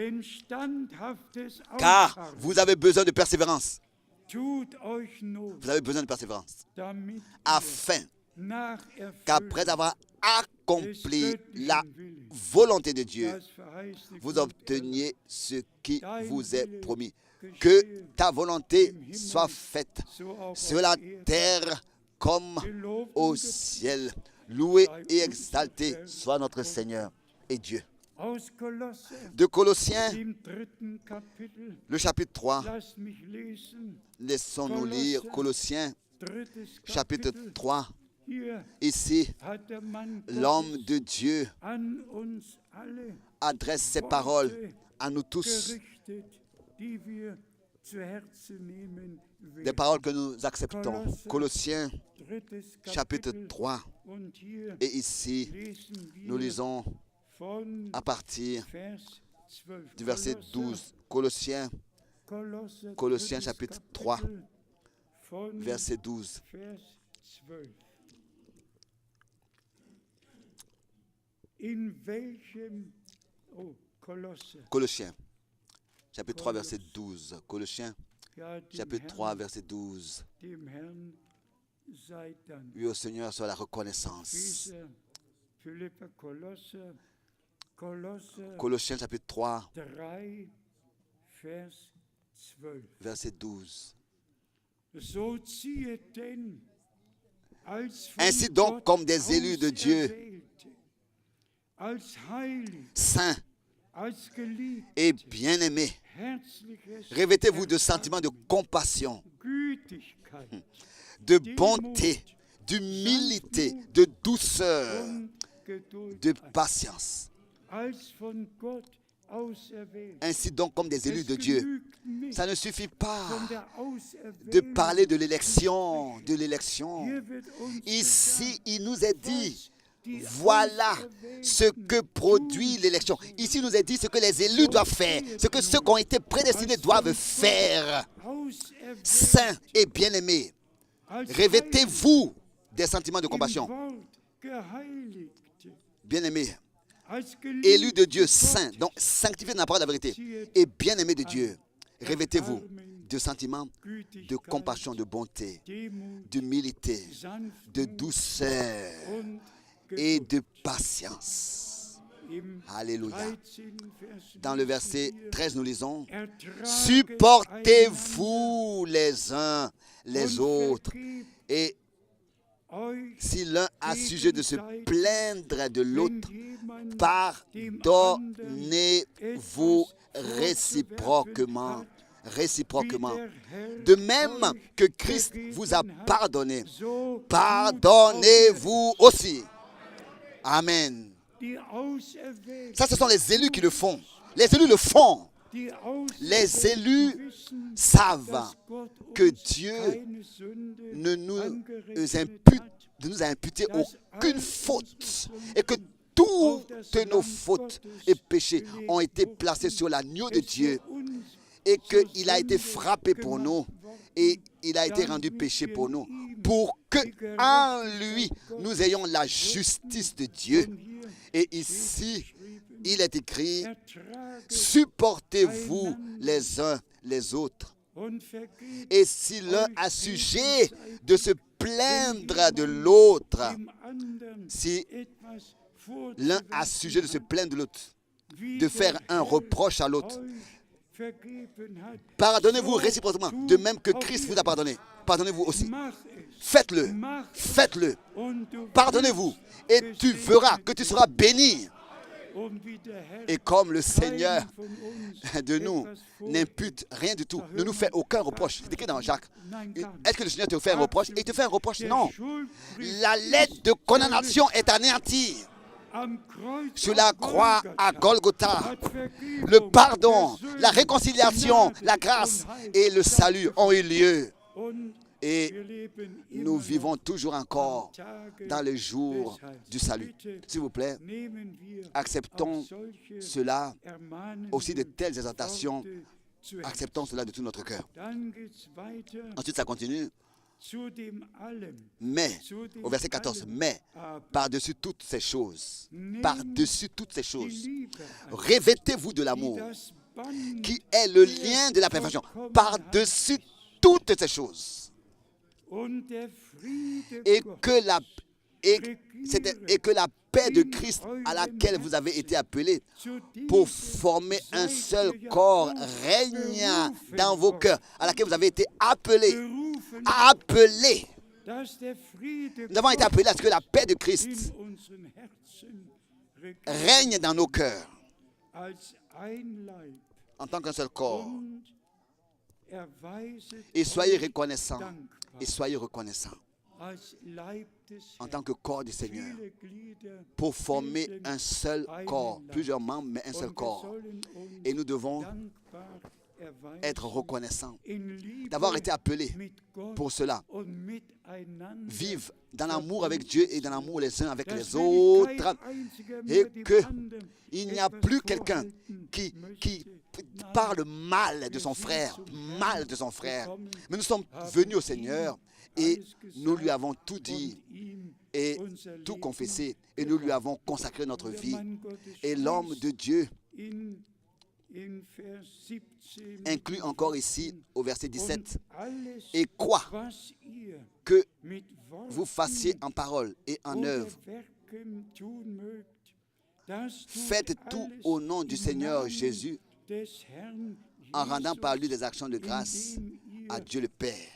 Car vous avez besoin de persévérance. Vous avez besoin de persévérance. Afin qu'après avoir accompli la volonté de Dieu, vous obteniez ce qui vous est promis. Que ta volonté soit faite sur la terre comme au ciel. Loué et exalté soit notre Seigneur et Dieu. De Colossiens, le chapitre 3, laissons-nous lire Colossiens, chapitre 3, Ici, l'homme de Dieu adresse ses paroles à nous tous, des paroles que nous acceptons. Colossiens chapitre 3. Et ici, nous lisons à partir du verset 12. Colossiens chapitre 3, verset 12. Colossiens chapitre 3, verset 12. Colossiens chapitre 3, verset 12. Oui, au Seigneur soit la reconnaissance. Colossiens chapitre 3, verset 12. Ainsi donc, comme des élus de Dieu, saints et bien-aimés, revêtez-vous de sentiments de compassion, de bonté, d'humilité, de douceur, de patience. Ainsi donc, comme des élus de Dieu, ça ne suffit pas de parler de l'élection, Ici, il nous est dit, voilà ce que produit l'élection. Ici, il nous est dit ce que les élus doivent faire, ce que ceux qui ont été prédestinés doivent faire. Saints et bien-aimés, revêtez-vous des sentiments de compassion. Bien-aimés, élus de Dieu, saints, donc sanctifiés dans la parole de la vérité, et bien-aimés de Dieu, revêtez-vous de sentiments de compassion, de bonté, d'humilité, de douceur et de patience. Alléluia. Dans le verset 13, nous lisons « Supportez-vous les uns les autres et si l'un a sujet de se plaindre de l'autre, pardonnez-vous réciproquement. De même que Christ vous a pardonné, pardonnez-vous aussi. » Amen. Ça, ce sont les élus qui le font. Les élus le font. Les élus savent que Dieu ne nous a imputé aucune faute et que toutes nos fautes et péchés ont été placés sur l'agneau de Dieu et qu'il a été frappé pour nous et il a été rendu péché pour nous pour que en lui nous ayons la justice de Dieu. Et ici, il est écrit, supportez-vous les uns les autres. Et si l'un a sujet de se plaindre de l'autre, si l'un a sujet de se plaindre de l'autre, de faire un reproche à l'autre, pardonnez-vous réciproquement, de même que Christ vous a pardonné. Pardonnez-vous aussi. Faites-le. Faites-le. Pardonnez-vous. Et tu verras que tu seras béni. Et comme le Seigneur de nous n'impute rien du tout, ne nous fait aucun reproche. C'est écrit dans Jacques. Est-ce que le Seigneur te fait un reproche? Et il te fait un reproche? Non. La lettre de condamnation est anéantie. Sur la croix à Golgotha, le pardon, la réconciliation, la grâce et le salut ont eu lieu. Et nous vivons toujours encore dans les jours du salut. S'il vous plaît, acceptons cela, aussi de telles exhortations, acceptons cela de tout notre cœur. Ensuite, ça continue. Mais, au verset 14, mais, par-dessus toutes ces choses, revêtez-vous de l'amour, qui est le lien de la perfection, par-dessus toutes ces choses. Et que la paix de Christ à laquelle vous avez été appelés pour former un seul corps règne dans vos cœurs, à laquelle vous avez été appelés. Nous avons été appelés à ce que la paix de Christ règne dans nos cœurs en tant qu'un seul corps. Et soyez reconnaissants. Et soyez reconnaissants. en tant que corps du Seigneur, pour former un seul corps, plusieurs membres, mais un seul corps. Et nous devons être reconnaissants d'avoir été appelés pour cela. Vivre dans l'amour avec Dieu et dans l'amour les uns avec les autres. Et qu'il n'y a plus quelqu'un qui parle mal de son frère, Mais nous sommes venus au Seigneur et nous lui avons tout dit et tout confessé. Et nous lui avons consacré notre vie. Et l'homme de Dieu inclut encore ici au verset 17, et quoi que vous fassiez en parole et en œuvre, faites tout au nom du Seigneur Jésus, en rendant par lui des actions de grâce à Dieu le Père.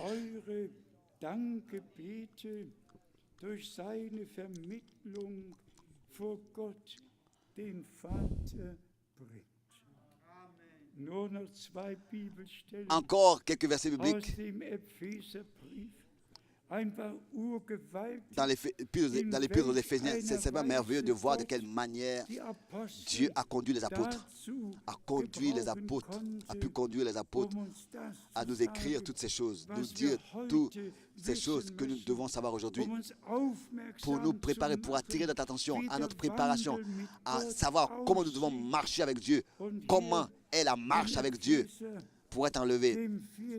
Encore quelques versets bibliques dans l'Épître aux Éphésiens. C'est vraiment merveilleux de voir de quelle manière Dieu a conduit les apôtres, a pu conduire les apôtres à nous écrire toutes ces choses, nous dire toutes ces choses que nous devons savoir aujourd'hui, pour nous préparer, pour attirer notre attention à notre préparation, à savoir comment nous devons marcher avec Dieu, comment est la marche avec Dieu pour être enlevé.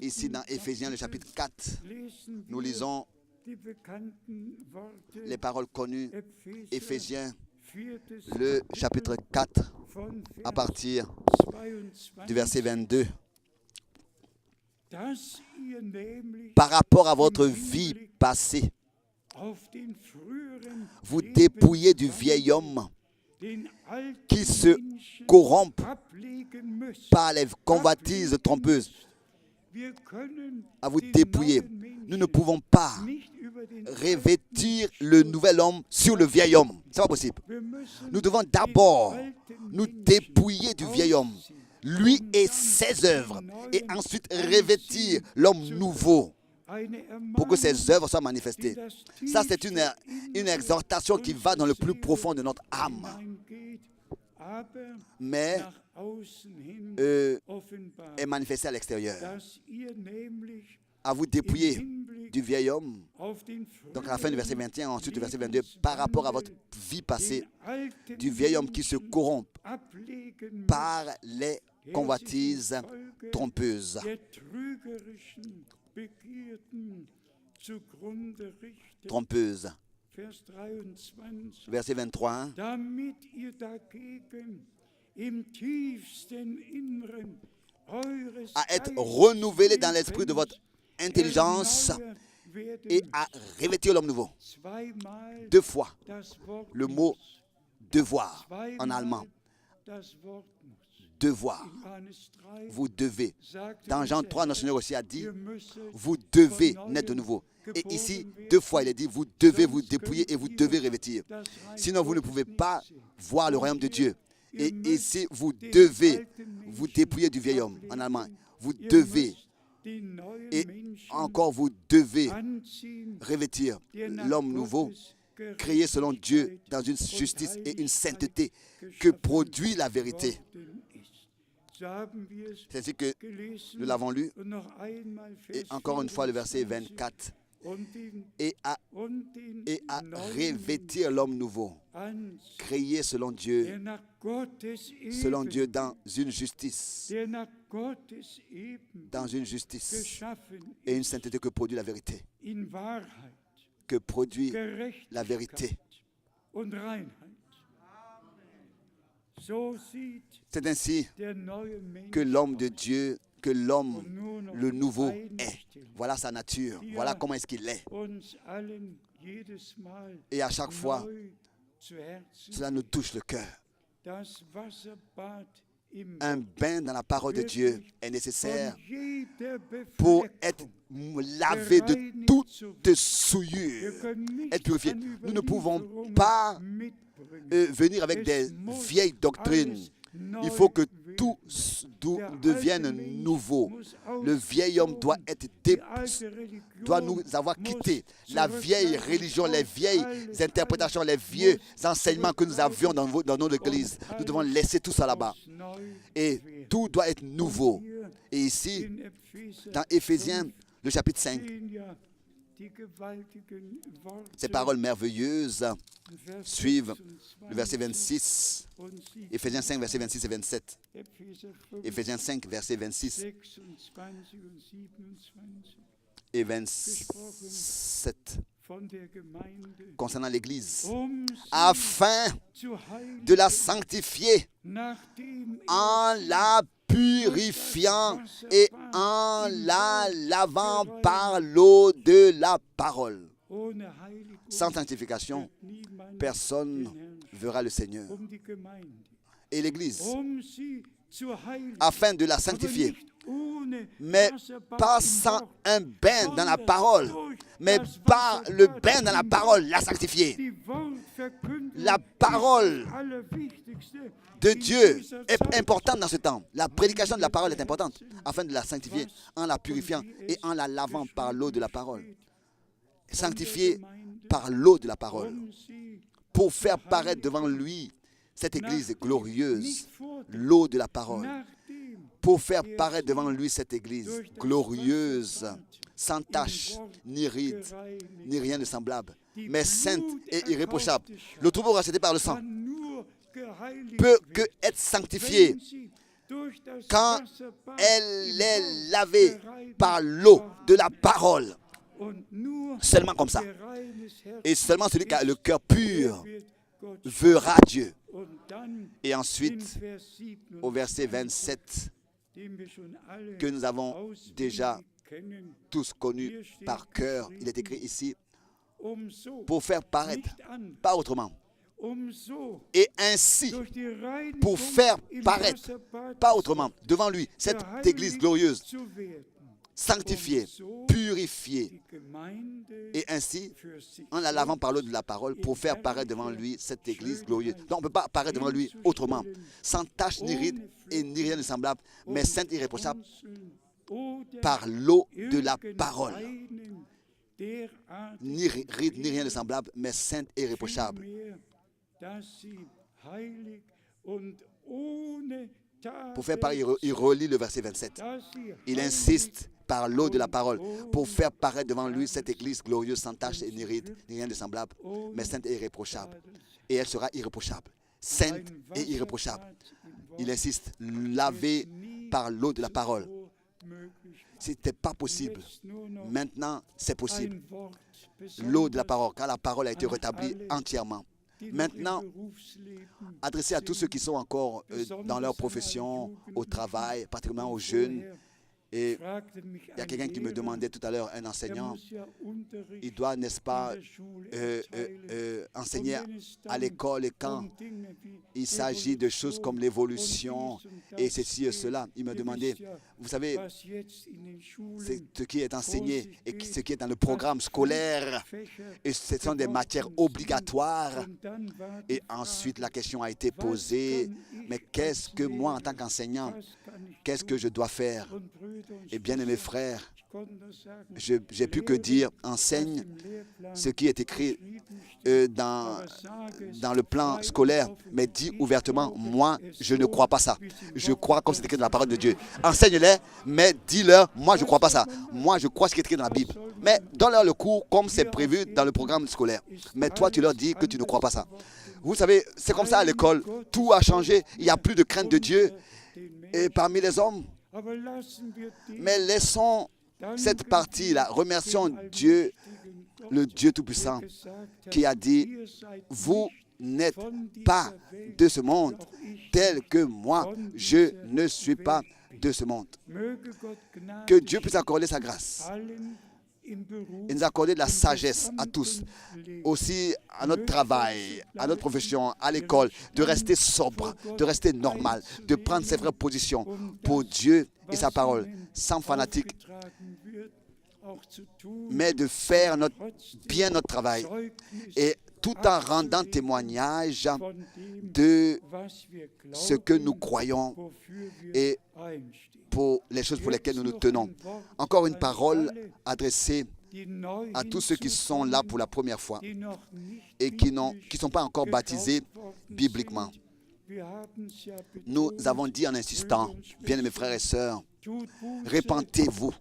Ici dans Éphésiens, le chapitre 4, nous lisons les paroles connues. Éphésiens, le chapitre 4, à partir du verset 22. Par rapport à votre vie passée, vous dépouillez du vieil homme qui se corrompt par les convoitises trompeuses. À vous dépouiller. Nous ne pouvons pas revêtir le nouvel homme sur le vieil homme. Ce n'est pas possible. Nous devons d'abord nous dépouiller du vieil homme, lui et ses œuvres, et ensuite revêtir l'homme nouveau pour que ses œuvres soient manifestées. Ça, c'est une exhortation qui va dans le plus profond de notre âme. Mais est manifestée à l'extérieur. À vous dépouiller du vieil homme. Donc à la fin du verset 21, ensuite du verset 22, par rapport à votre vie passée, du vieil homme qui se corrompt par les convoitises trompeuses. Verset 23. À être renouvelé dans l'esprit de votre intelligence et à revêtir l'homme nouveau. 2 fois le mot devoir en allemand. Devoir. Vous devez. Dans Jean 3, notre Seigneur aussi a dit, vous devez naître de nouveau. Et ici, 2 fois, il est dit, vous devez vous dépouiller et vous devez revêtir. Sinon, vous ne pouvez pas voir le royaume de Dieu. Et ici, vous devez vous dépouiller du vieil homme en allemand. Vous devez. Et encore, vous devez revêtir l'homme nouveau, créé selon Dieu dans une justice et une sainteté que produit la vérité. C'est ainsi que nous l'avons lu. Et encore une fois, le verset 24. Et à revêtir l'homme nouveau, créé selon Dieu dans une justice et une sainteté que produit la vérité, que produit la vérité. C'est ainsi que l'homme de Dieu, que l'homme, le nouveau est. Voilà sa nature. Voilà comment est-ce qu'il est. Et à chaque fois, cela nous touche le cœur. Un bain dans la parole de Dieu est nécessaire pour être lavé de toute souillure, être purifié. Nous ne pouvons pas venir avec des vieilles doctrines il faut que tout devienne nouveau. Le vieil homme doit nous avoir quitté. La vieille religion, les vieilles interprétations, les vieux enseignements que nous avions dans notre église. Nous devons laisser tout ça là-bas. Et tout doit être nouveau. Et ici, dans Éphésiens, le chapitre 5, ces paroles merveilleuses suivent le verset 26, Éphésiens 5, verset 26 et 27. Éphésiens 5, verset 26 et 27. Concernant l'Église, afin de la sanctifier en la purifiant et en la lavant par l'eau de la parole. Sans sanctification, personne ne verra le Seigneur. Et l'Église, afin de la sanctifier, mais pas sans un bain dans la parole, mais par le bain dans la parole, la sanctifier. La parole de Dieu est importante dans ce temps. La prédication de la parole est importante afin de la sanctifier en la purifiant et en la lavant par l'eau de la parole. Sanctifier par l'eau de la parole pour faire paraître devant lui cette église glorieuse, l'eau de la parole, pour faire paraître devant lui cette église glorieuse, sans tache, ni ride, ni rien de semblable, mais sainte et irréprochable. Le troupeau racheté par le sang peut que être sanctifiée quand elle est lavée par l'eau de la parole. Seulement comme ça. Et seulement celui qui a le cœur pur verra Dieu. Et ensuite, au verset 27, que nous avons déjà tous connu par cœur, il est écrit ici, pour faire paraître, pas autrement. Et ainsi, pour faire paraître, pas autrement, devant lui, cette église glorieuse, sanctifiée, purifiée, et ainsi, en la lavant par l'eau de la parole, pour faire paraître devant lui cette église glorieuse. Donc, on ne peut pas apparaître devant lui autrement, sans tache ni ride et ni rien de semblable, mais sainte et irréprochable, par l'eau de la parole. Ni ride, ni rien de semblable, mais sainte et irréprochable. Pour faire pareil, il relit le verset 27. Il insiste par l'eau de la parole pour faire paraître devant lui cette église glorieuse, sans tache et ni ride, ni rien de semblable, mais sainte et irréprochable. Et elle sera irréprochable, sainte et irréprochable. Il insiste, lavée par l'eau de la parole. Ce n'était pas possible. Maintenant, c'est possible. L'eau de la parole, car la parole a été rétablie entièrement. Maintenant, adressé à tous ceux qui sont encore dans leur profession, au travail, particulièrement aux jeunes. Et il y a quelqu'un qui me demandait tout à l'heure, un enseignant, il doit, n'est-ce pas, enseigner à l'école, et quand il s'agit de choses comme l'évolution et ceci et cela, il me demandait, vous savez, c'est ce qui est enseigné et ce qui est dans le programme scolaire, et ce sont des matières obligatoires. Et ensuite, la question a été posée, mais qu'est-ce que moi, en tant qu'enseignant, qu'est-ce que je dois faire? Et bien aimés frères, j'ai pu que dire, enseigne ce qui est écrit dans le plan scolaire, mais dis ouvertement, moi, je ne crois pas ça. Je crois comme c'est écrit dans la parole de Dieu. Enseigne-les, mais dis-leur, moi, je ne crois pas ça. Moi, je crois ce qui est écrit dans la Bible. Mais donne-leur le cours comme c'est prévu dans le programme scolaire. Mais toi, tu leur dis que tu ne crois pas ça. Vous savez, c'est comme ça à l'école. Tout a changé. Il n'y a plus de crainte de Dieu et parmi les hommes. Mais laissons cette partie-là. Remercions Dieu, le Dieu Tout-Puissant, qui a dit, vous n'êtes pas de ce monde, tel que moi, je ne suis pas de ce monde. Que Dieu puisse accorder sa grâce et nous accorder de la sagesse à tous, aussi à notre travail, à notre profession, à l'école, de rester sobre, de rester normal, de prendre ses vraies positions pour Dieu et sa parole, sans fanatique, mais de faire bien notre travail et tout en rendant témoignage de ce que nous croyons et pour les choses pour lesquelles nous nous tenons. Encore une parole adressée à tous ceux qui sont là pour la première fois et qui ne sont pas encore baptisés bibliquement. Nous avons dit en insistant, bien-aimés frères et sœurs, répentez-vous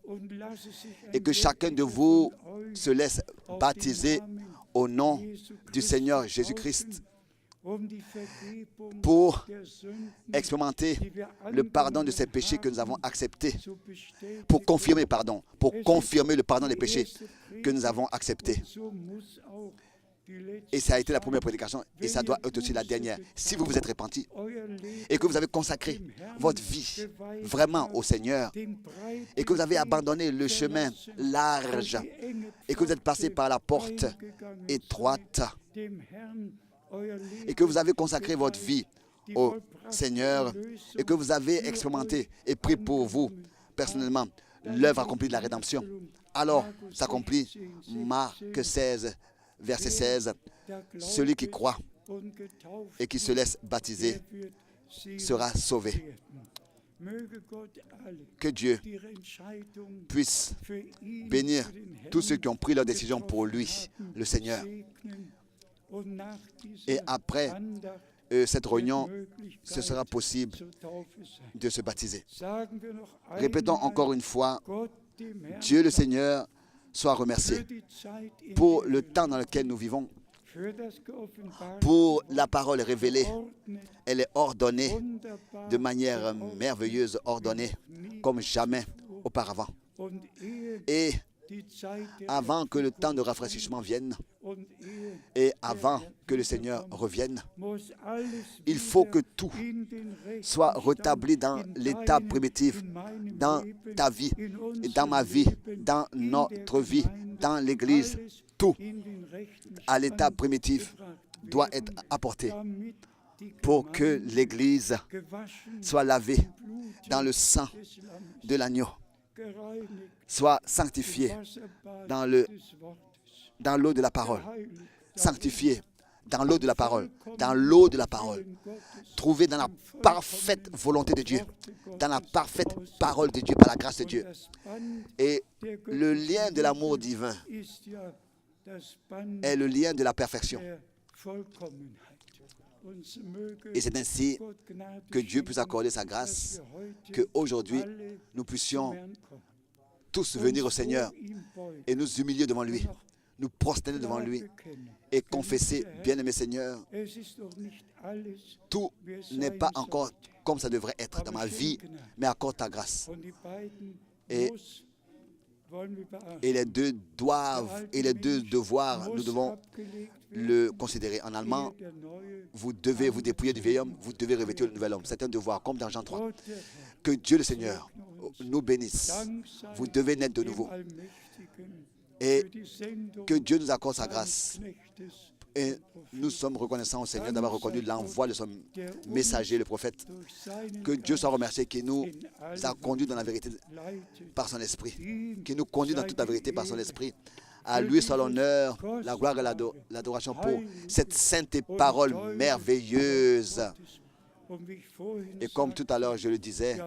et que chacun de vous se laisse baptiser au nom du Seigneur Jésus-Christ pour expérimenter le pardon de ces péchés que nous avons acceptés, pour confirmer le pardon des péchés que nous avons acceptés. Et ça a été la première prédication et ça doit être aussi la dernière. Si vous vous êtes repenti et que vous avez consacré votre vie vraiment au Seigneur et que vous avez abandonné le chemin large et que vous êtes passé par la porte étroite et que vous avez consacré votre vie au Seigneur et que vous avez expérimenté et pris pour vous personnellement l'œuvre accomplie de la rédemption, alors s'accomplit Marc 16, verset 16. Celui qui croit et qui se laisse baptiser sera sauvé. Que Dieu puisse bénir tous ceux qui ont pris leur décision pour lui, le Seigneur. Et après cette réunion, ce sera possible de se baptiser. Répétons encore une fois, Dieu le Seigneur soit remercié pour le temps dans lequel nous vivons, pour la parole révélée. Elle est ordonnée de manière merveilleuse, ordonnée comme jamais auparavant. Et avant que le temps de rafraîchissement vienne et avant que le Seigneur revienne, il faut que tout soit rétabli dans l'état primitif, dans ta vie, dans ma vie, dans notre vie, dans l'Église. Tout à l'état primitif doit être apporté pour que l'Église soit lavée dans le sang de l'agneau, soit sanctifiée dans l'eau de la parole, sanctifiée dans l'eau de la parole, dans l'eau de la parole, trouvée dans la parfaite volonté de Dieu, dans la parfaite parole de Dieu, par la grâce de Dieu. Et le lien de l'amour divin est le lien de la perfection. Et c'est ainsi que Dieu puisse accorder sa grâce, qu'aujourd'hui, nous puissions tous venir au Seigneur et nous humilier devant lui, nous prosterner devant lui et confesser, bien-aimé Seigneur, tout n'est pas encore comme ça devrait être dans ma vie, mais accorde ta grâce. Et les deux doivent, et les deux devoirs, nous devons le considérer. En allemand, vous devez vous dépouiller du vieil homme, vous devez revêtir le nouvel homme. C'est un devoir, comme dans Jean 3. Que Dieu le Seigneur nous bénisse. Vous devez naître de nouveau. Et que Dieu nous accorde sa grâce. Et nous sommes reconnaissants au Seigneur d'avoir reconnu l'envoi de son messager, le prophète. Que Dieu soit remercié qui nous a conduits dans la vérité par son esprit, qui nous conduit dans toute la vérité par son esprit. À lui soit l'honneur, la gloire et l'adoration pour cette sainte parole merveilleuse. Et comme tout à l'heure je le disais,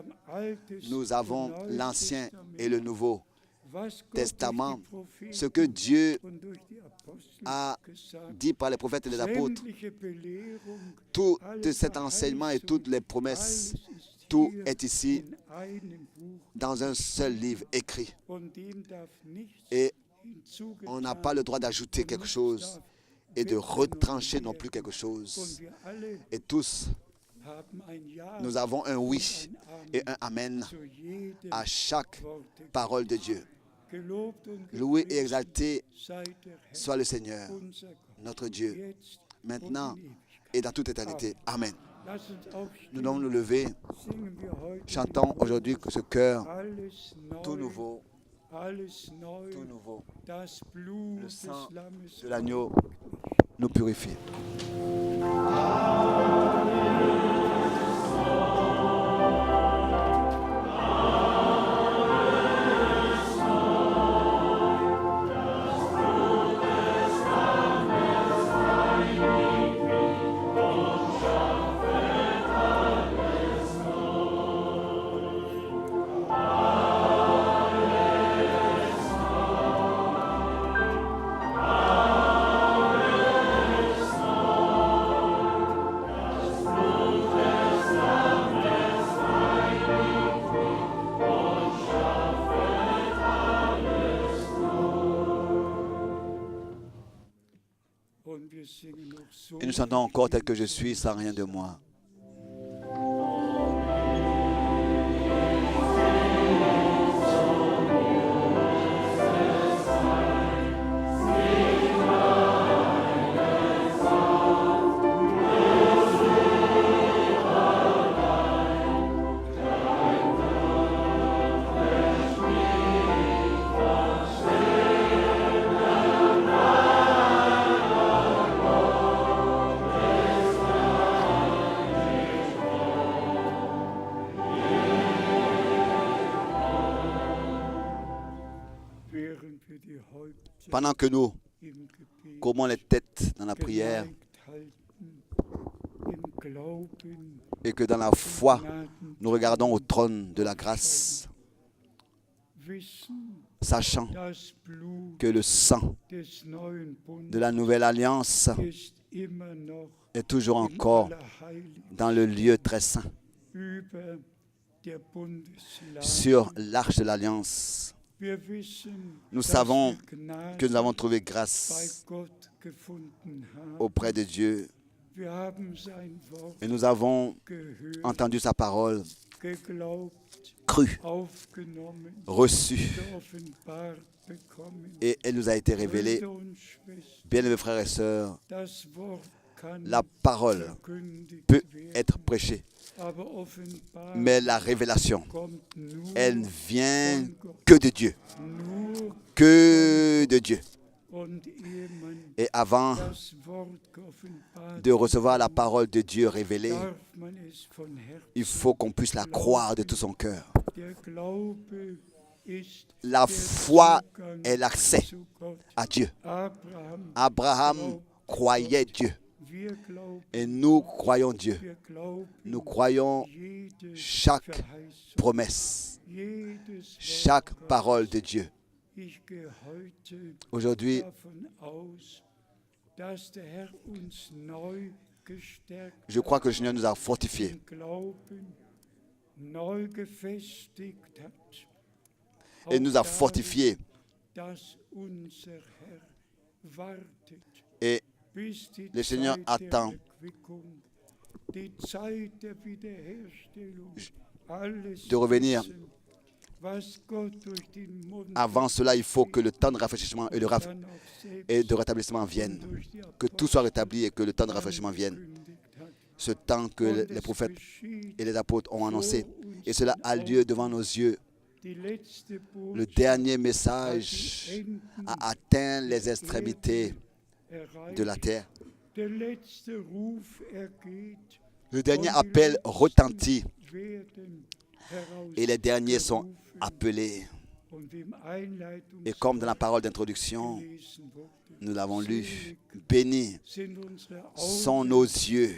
nous avons l'Ancien et le Nouveau Testament, ce que Dieu a dit par les prophètes et les apôtres. Tout cet enseignement et toutes les promesses, tout est ici dans un seul livre écrit. Et on n'a pas le droit d'ajouter quelque chose et de retrancher non plus quelque chose. Et tous, nous avons un oui et un amen à chaque parole de Dieu. Loué et exalté soit le Seigneur, notre Dieu, maintenant et dans toute éternité. Amen. Nous devons nous lever. Chantons aujourd'hui ce chœur tout nouveau. Tout nouveau. Le sang de l'agneau nous purifie. Et nous chantons encore tel que je suis, sans rien de moi. Pendant que nous courbons les têtes dans la prière et que dans la foi, nous regardons au trône de la grâce, sachant que le sang de la nouvelle alliance est toujours encore dans le lieu très saint, sur l'arche de l'alliance. Nous savons que nous avons trouvé grâce auprès de Dieu et nous avons entendu sa parole, cru, reçu, et elle nous a été révélée. Bien-aimés frères et sœurs, la parole peut être prêchée, mais la révélation, elle ne vient que de Dieu. Que de Dieu. Et avant de recevoir la parole de Dieu révélée, il faut qu'on puisse la croire de tout son cœur. La foi est l'accès à Dieu. Abraham croyait Dieu. Et nous croyons Dieu. Nous croyons chaque promesse, chaque parole de Dieu. Aujourd'hui, je crois que le Seigneur nous a fortifiés. Et nous a fortifiés. Et le Seigneur attend de revenir. Avant cela, il faut que le temps de rafraîchissement et de rétablissement vienne. Que tout soit rétabli et que le temps de rafraîchissement vienne. Ce temps que les prophètes et les apôtres ont annoncé. Et cela a lieu devant nos yeux. Le dernier message a atteint les extrémités de la terre. Le dernier appel retentit et les derniers sont appelés. Et comme dans la parole d'introduction, nous l'avons lu, bénis sont nos yeux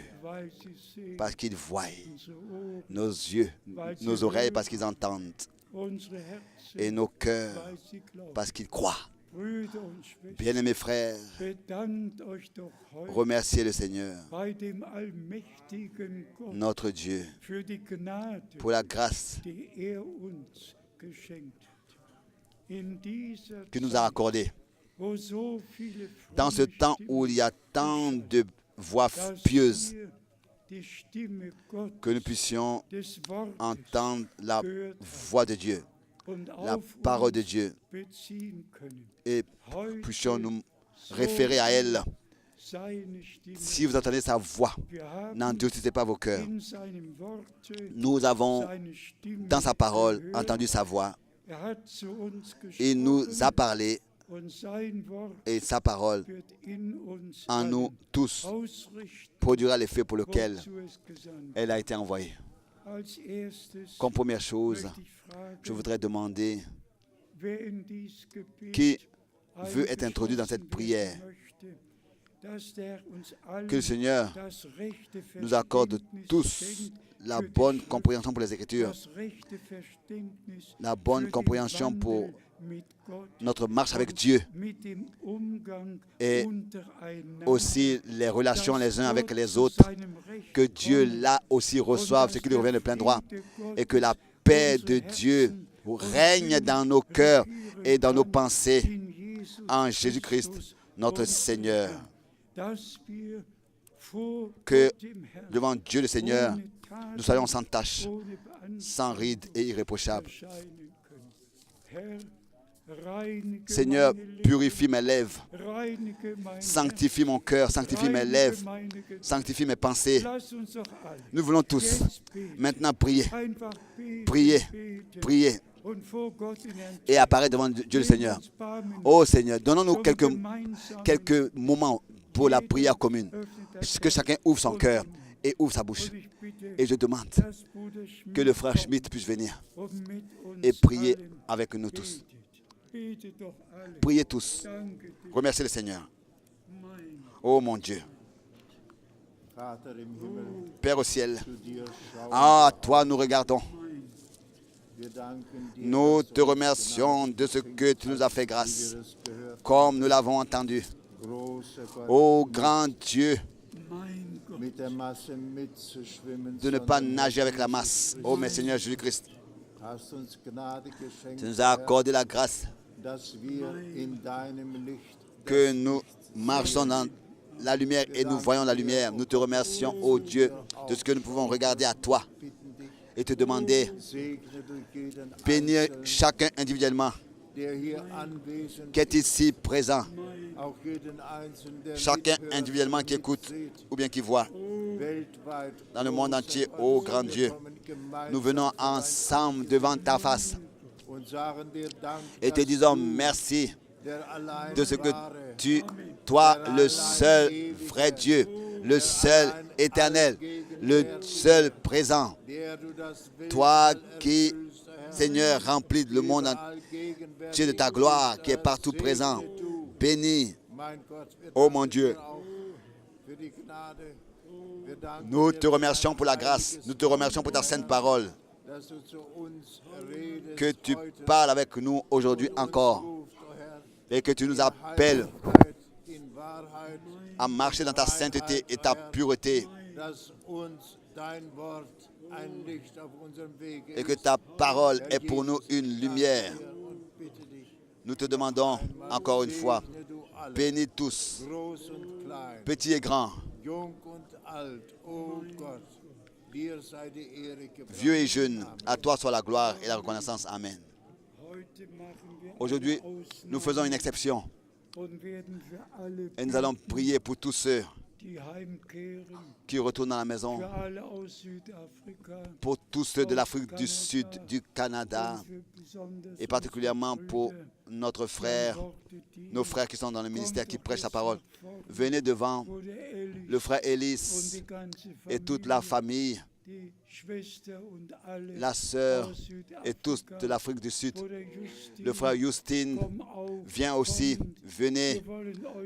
parce qu'ils voient, nos yeux, nos oreilles parce qu'ils entendent, et nos cœurs parce qu'ils croient. Bien-aimés frères, remerciez le Seigneur, notre Dieu, pour la grâce qu'il nous a accordée. Dans ce temps où il y a tant de voix pieuses, que nous puissions entendre la voix de Dieu, la parole de Dieu, et puissions nous référer à elle. Si vous entendez sa voix, n'endurcissez pas vos cœurs. Nous avons, dans sa parole, entendu sa voix. Il nous a parlé et sa parole en nous tous produira l'effet pour lequel elle a été envoyée. Comme première chose, je voudrais demander qui veut être introduit dans cette prière. Que le Seigneur nous accorde tous la bonne compréhension pour les Écritures, la bonne compréhension pour notre marche avec Dieu et aussi les relations les uns avec les autres, que Dieu là aussi reçoive ce qui lui revient de plein droit et que la paix de Dieu règne dans nos cœurs et dans nos pensées en Jésus-Christ, notre Seigneur. que devant Dieu le Seigneur, nous soyons sans tache, sans ride et irréprochables. Seigneur, purifie mes lèvres, sanctifie mon cœur, sanctifie mes lèvres, sanctifie mes pensées. Nous voulons tous maintenant prier, prier, prier et apparaître devant Dieu le Seigneur. Oh Seigneur, donnons-nous quelques moments pour la prière commune, que chacun ouvre son cœur et ouvre sa bouche. Et je demande que le frère Schmidt puisse venir et prier avec nous tous. Priez tous. Remerciez le Seigneur. Oh mon Dieu. Père au ciel, à toi nous regardons. Nous te remercions de ce que tu nous as fait grâce, comme nous l'avons entendu. Ô grand Dieu, de ne pas nager avec la masse. Ô mon Seigneur Jésus-Christ, tu nous as accordé la grâce que nous marchons dans la lumière et nous voyons la lumière. Nous te remercions, ô Dieu, de ce que nous pouvons regarder à toi et te demander, bénir chacun individuellement qui est ici présent, chacun individuellement qui écoute ou bien qui voit dans le monde entier. Ô grand Dieu, nous venons ensemble devant ta face et te disons merci de ce que toi, le seul vrai Dieu, le seul éternel, le seul présent, toi qui, Seigneur, remplis le monde entier de ta gloire, qui est partout présent, béni, ô mon Dieu. Nous te remercions pour la grâce, nous te remercions pour ta sainte parole, que tu parles avec nous aujourd'hui encore et que tu nous appelles à marcher dans ta sainteté et ta pureté et que ta parole est pour nous une lumière. Nous te demandons encore une fois, bénis tous, petits et grands, vieux et jeunes, à toi soit la gloire et la reconnaissance. Amen. Aujourd'hui, nous faisons une exception et nous allons prier pour tous ceux qui retournent à la maison, pour tous ceux de l'Afrique du Sud, du Canada, et particulièrement pour nos frères qui sont dans le ministère, qui prêchent sa parole. Venez devant le frère Ellis et toute la famille, la sœur et tous de l'Afrique du Sud. Le frère Justin vient aussi. Venez,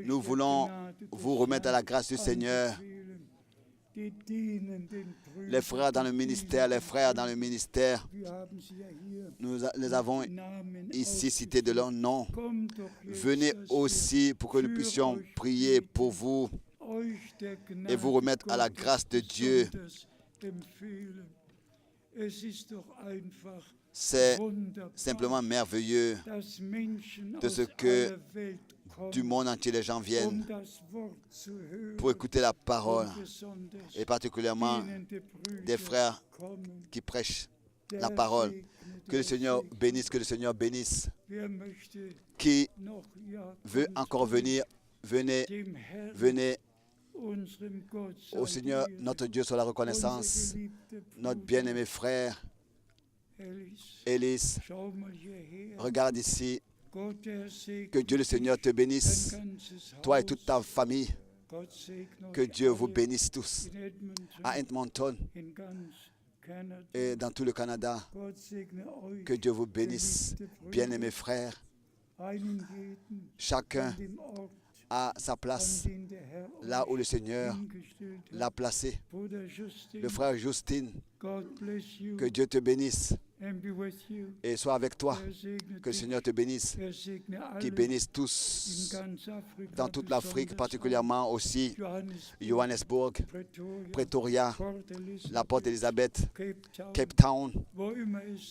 nous voulons vous remettre à la grâce du Seigneur. Les frères dans le ministère, nous les avons ici cités de leur nom. Venez aussi pour que nous puissions prier pour vous et vous remettre à la grâce de Dieu. C'est simplement merveilleux de ce que du monde entier les gens viennent pour écouter la parole, et particulièrement des frères qui prêchent la parole. Que le Seigneur bénisse. Qui veut encore venir, venez. Au Seigneur, notre Dieu, soit la reconnaissance. Notre bien-aimé frère, Ellis, regarde ici. Que Dieu le Seigneur te bénisse, toi et toute ta famille. Que Dieu vous bénisse tous. À Edmonton et dans tout le Canada. Que Dieu vous bénisse, bien-aimés frères. Chacun à sa place, là où le Seigneur l'a placé. Le frère Justin, que Dieu te bénisse et soit avec toi. Que le Seigneur te bénisse, qu'il bénisse tous dans toute l'Afrique, particulièrement aussi Johannesburg, Pretoria, la Porte Elizabeth, Cape Town,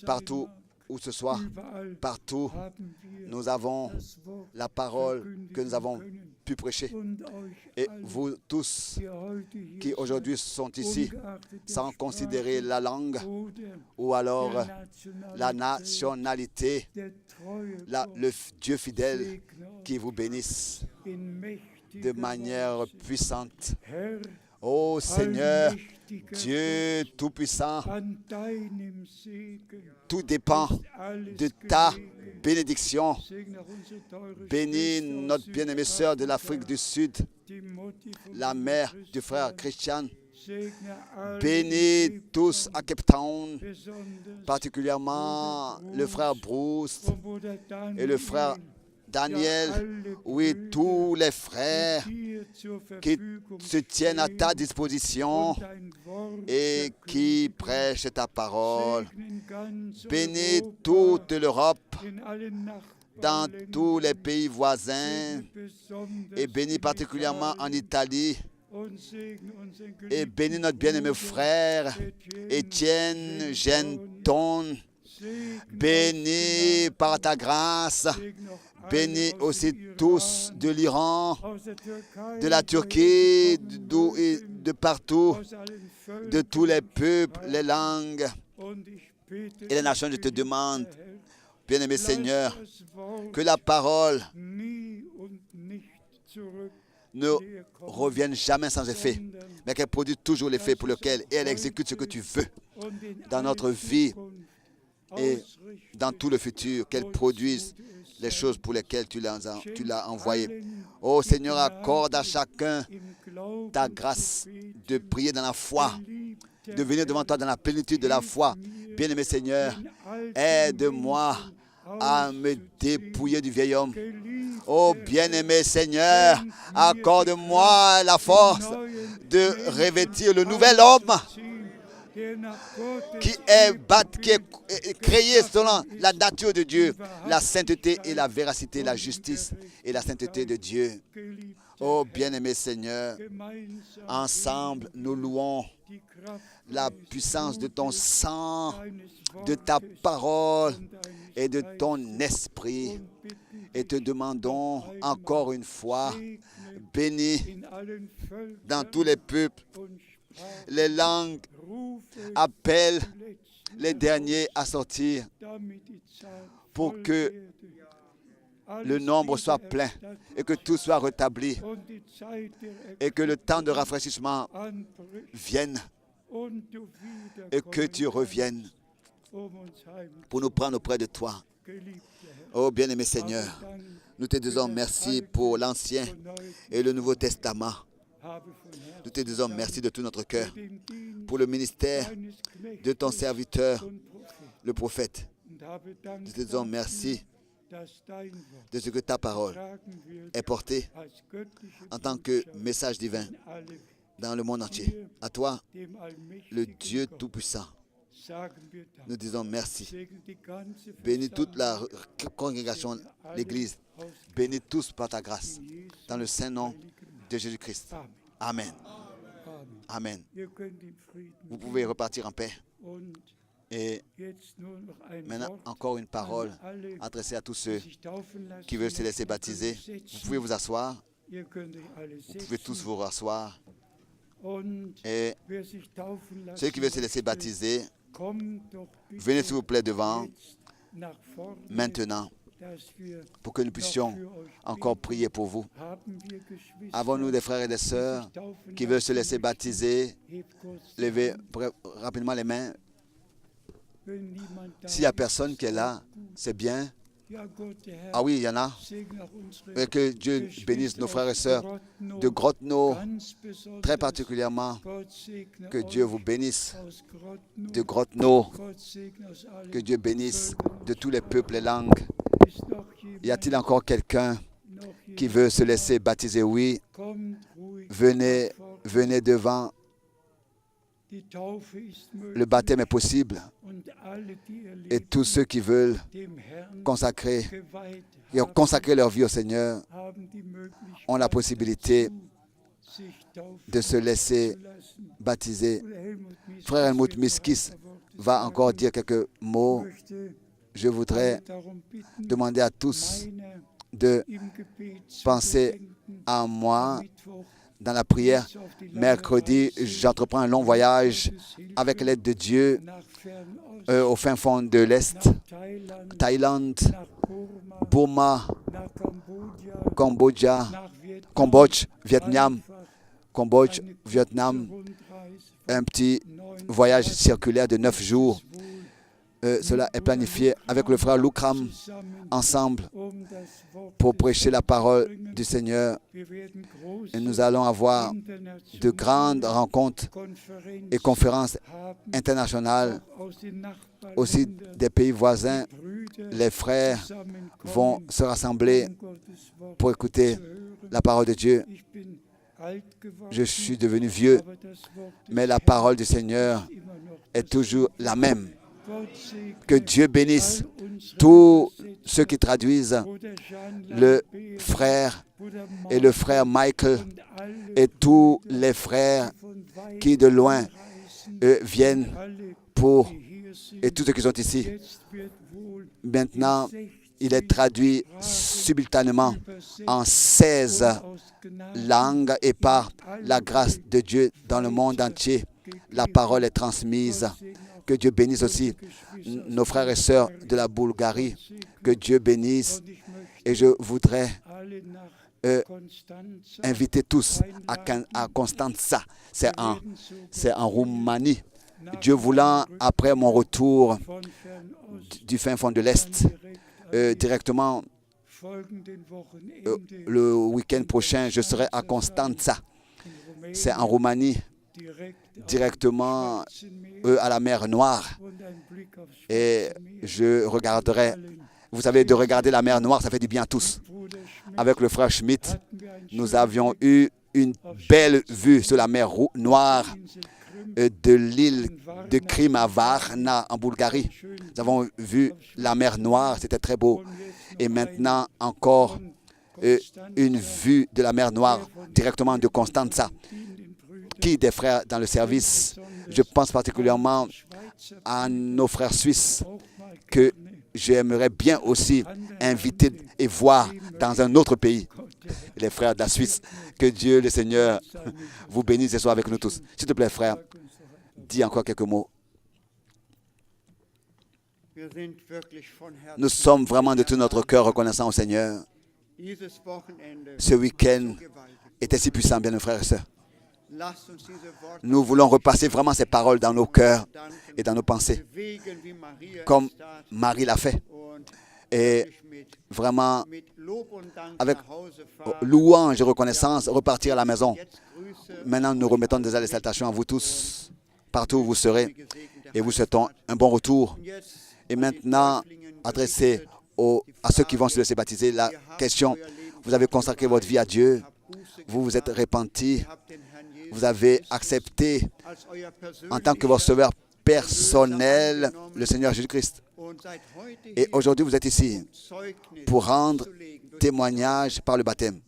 partout où ce soit, partout, nous avons la parole que nous avons pu prêcher. Et vous tous qui aujourd'hui sont ici, sans considérer la langue ou alors la nationalité, le Dieu fidèle qui vous bénisse de manière puissante. Ô Seigneur, Dieu Tout-Puissant, tout dépend de ta bénédiction. Bénis notre bien-aimée sœur de l'Afrique du Sud, la mère du frère Christian. Bénis tous à Cape Town, particulièrement le frère Bruce et le frère Daniel, oui, tous les frères qui se tiennent à ta disposition et qui prêchent ta parole. Bénis toute l'Europe, dans tous les pays voisins, et bénis particulièrement en Italie. Et bénis notre bien-aimé frère Étienne Genton. Bénis par ta grâce. Bénis aussi tous de l'Iran, de la Turquie, de partout, de tous les peuples, les langues et les nations. Je te demande, bien-aimé Seigneur, que la parole ne revienne jamais sans effet, mais qu'elle produise toujours l'effet pour lequel elle exécute ce que tu veux dans notre vie et dans tout le futur, qu'elle produise les choses pour lesquelles tu l'as envoyé. Oh Seigneur, accorde à chacun ta grâce de prier dans la foi, de venir devant toi dans la plénitude de la foi. Bien-aimé Seigneur, aide-moi à me dépouiller du vieil homme. Oh bien-aimé Seigneur, accorde-moi la force de revêtir le nouvel homme qui est créé selon la nature de Dieu, la sainteté et la véracité, la justice et la sainteté de Dieu. Oh bien-aimé Seigneur, ensemble nous louons la puissance de ton sang, de ta parole et de ton esprit. Et te demandons encore une fois, bénis dans tous les peuples, les langues, appellent les derniers à sortir pour que le nombre soit plein et que tout soit rétabli et que le temps de rafraîchissement vienne et que tu reviennes pour nous prendre auprès de toi. Oh bien-aimé Seigneur, nous te disons merci pour l'Ancien et le Nouveau Testament. Nous te disons merci de tout notre cœur pour le ministère de ton serviteur, le prophète. Nous te disons merci de ce que ta parole est portée en tant que message divin dans le monde entier. À toi, le Dieu Tout-Puissant, nous disons merci. Bénis toute la congrégation, l'Église. Bénis tous par ta grâce. Dans le saint nom de Jésus-Christ. Amen. Amen. Vous pouvez repartir en paix. Et maintenant, encore une parole adressée à tous ceux qui veulent se laisser baptiser. Vous pouvez vous asseoir. Vous pouvez tous vous rasseoir. Et ceux qui veulent se laisser baptiser, venez s'il vous plaît devant maintenant pour que nous puissions encore prier pour vous. Avons-nous des frères et des sœurs qui veulent se laisser baptiser? Levez rapidement les mains. S'il n'y a personne qui est là, c'est bien. Ah oui, il y en a. Et que Dieu bénisse nos frères et sœurs de Grotno, très particulièrement. Que Dieu vous bénisse de Grotno. Que Dieu bénisse de tous les peuples et langues. Y a-t-il encore quelqu'un qui veut se laisser baptiser? Oui. Venez devant. Le baptême est possible. Et tous ceux qui veulent consacrer leur vie au Seigneur ont la possibilité de se laisser baptiser. Frère Helmut Miskis va encore dire quelques mots. Je voudrais demander à tous de penser à moi dans la prière. Mercredi, j'entreprends un long voyage avec l'aide de Dieu au fin fond de l'Est, Thaïlande, Burma, Cambodge, Vietnam, un petit voyage circulaire de 9 jours. Cela est planifié avec le frère Lukram ensemble pour prêcher la parole du Seigneur. Et nous allons avoir de grandes rencontres et conférences internationales, aussi des pays voisins. Les frères vont se rassembler pour écouter la parole de Dieu. Je suis devenu vieux, mais la parole du Seigneur est toujours la même. Que Dieu bénisse tous ceux qui traduisent, le frère et le frère Michael et tous les frères qui de loin viennent pour, et tous ceux qui sont ici. Maintenant, il est traduit simultanément en 16 langues et par la grâce de Dieu dans le monde entier, la parole est transmise. Que Dieu bénisse aussi nos frères et sœurs de la Bulgarie. Que Dieu bénisse. Et je voudrais inviter tous à Constanța. C'est en Roumanie. Dieu voulant, après mon retour du fin fond de l'Est, directement le week-end prochain, je serai à Constanța. C'est en Roumanie, directement à la mer Noire. Et je regarderai, vous savez, de regarder la mer Noire, ça fait du bien à tous. Avec le frère Schmidt, nous avions eu une belle vue sur la mer Noire de l'île de Krim à Varna en Bulgarie. Nous avons vu la mer Noire, c'était très beau. Et maintenant encore une vue de la mer Noire directement de Constanța. Qui des frères dans le service? Je pense particulièrement à nos frères suisses que j'aimerais bien aussi inviter et voir dans un autre pays. Les frères de la Suisse. Que Dieu, le Seigneur, vous bénisse et soit avec nous tous. S'il te plaît, frère, dis encore quelques mots. Nous sommes vraiment de tout notre cœur reconnaissants au Seigneur. Ce week-end était si puissant, bien mes frères et sœurs. Nous voulons repasser vraiment ces paroles dans nos cœurs et dans nos pensées, comme Marie l'a fait. Et vraiment, avec louange et reconnaissance, repartir à la maison. Maintenant, nous remettons des salutations à vous tous, partout où vous serez, et vous souhaitons un bon retour. Et maintenant, adressé à ceux qui vont se laisser baptiser, la question, vous avez consacré votre vie à Dieu, vous vous êtes repentis, vous avez accepté en tant que votre sauveur personnel le Seigneur Jésus-Christ. Et aujourd'hui, vous êtes ici pour rendre témoignage par le baptême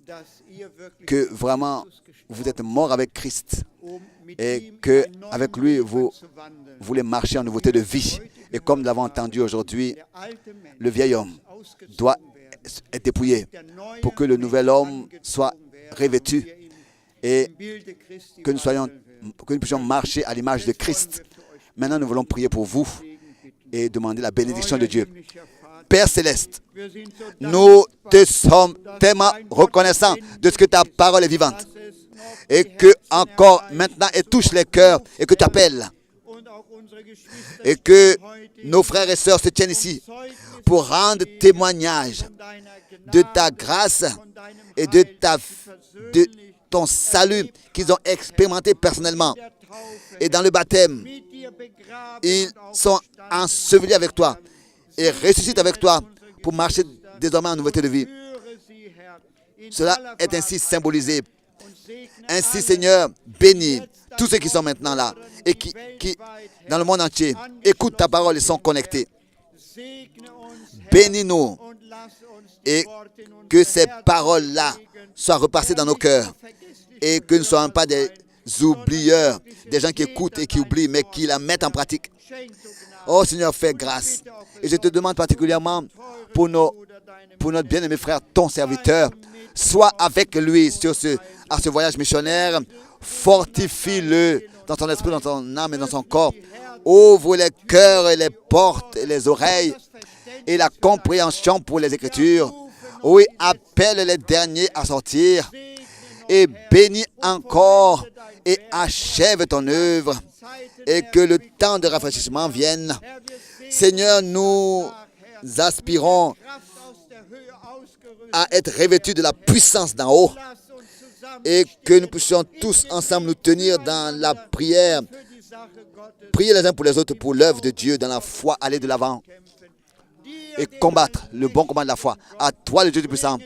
que vraiment vous êtes mort avec Christ et qu'avec lui, vous voulez marcher en nouveauté de vie. Et comme nous l'avons entendu aujourd'hui, le vieil homme doit être dépouillé pour que le nouvel homme soit revêtu et que nous puissions marcher à l'image de Christ. Maintenant, nous voulons prier pour vous et demander la bénédiction de Dieu. Père Céleste, nous te sommes tellement reconnaissants de ce que ta parole est vivante et que encore maintenant elle touche les cœurs et que tu appelles et que nos frères et sœurs se tiennent ici pour rendre témoignage de ta grâce et de ton salut qu'ils ont expérimenté personnellement. Et dans le baptême, ils sont ensevelis avec toi et ressuscitent avec toi pour marcher désormais en nouveauté de vie. Cela est ainsi symbolisé. Ainsi, Seigneur, bénis tous ceux qui sont maintenant là et qui dans le monde entier, écoutent ta parole et sont connectés. Bénis-nous et que ces paroles-là soient repassées dans nos cœurs et que nous ne soyons pas des oublieurs, des gens qui écoutent et qui oublient, mais qui la mettent en pratique. Oh Seigneur, fais grâce. Et je te demande particulièrement pour nos pour notre bien-aimé frère, ton serviteur. Sois avec lui à ce voyage missionnaire. Fortifie-le dans ton esprit, dans ton âme et dans son corps. Ouvre les cœurs et les portes et les oreilles et la compréhension pour les Écritures. Oui, appelle les derniers à sortir et bénis encore et achève ton œuvre et que le temps de rafraîchissement vienne. Seigneur, nous aspirons à être revêtus de la puissance d'en haut et que nous puissions tous ensemble nous tenir dans la prière, prier les uns pour les autres pour l'œuvre de Dieu dans la foi, aller de l'avant et combattre le bon combat de la foi. À toi, le Dieu Tout-Puissant,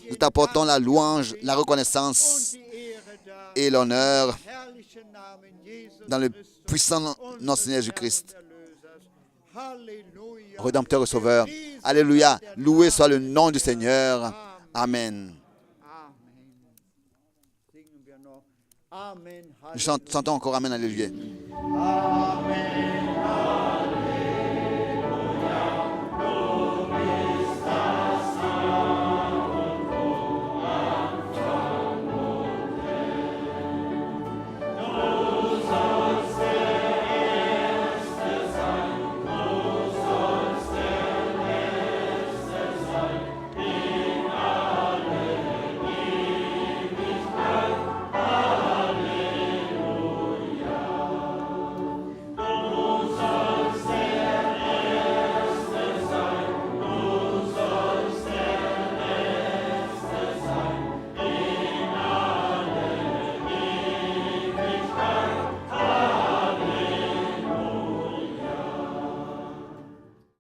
nous t'apportons la louange, la reconnaissance et l'honneur dans le puissant nom de notre Seigneur Jésus-Christ, Rédempteur et Sauveur. Alléluia. Loué soit le nom du Seigneur. Amen. Nous chantons encore Amen, Alléluia. Amen.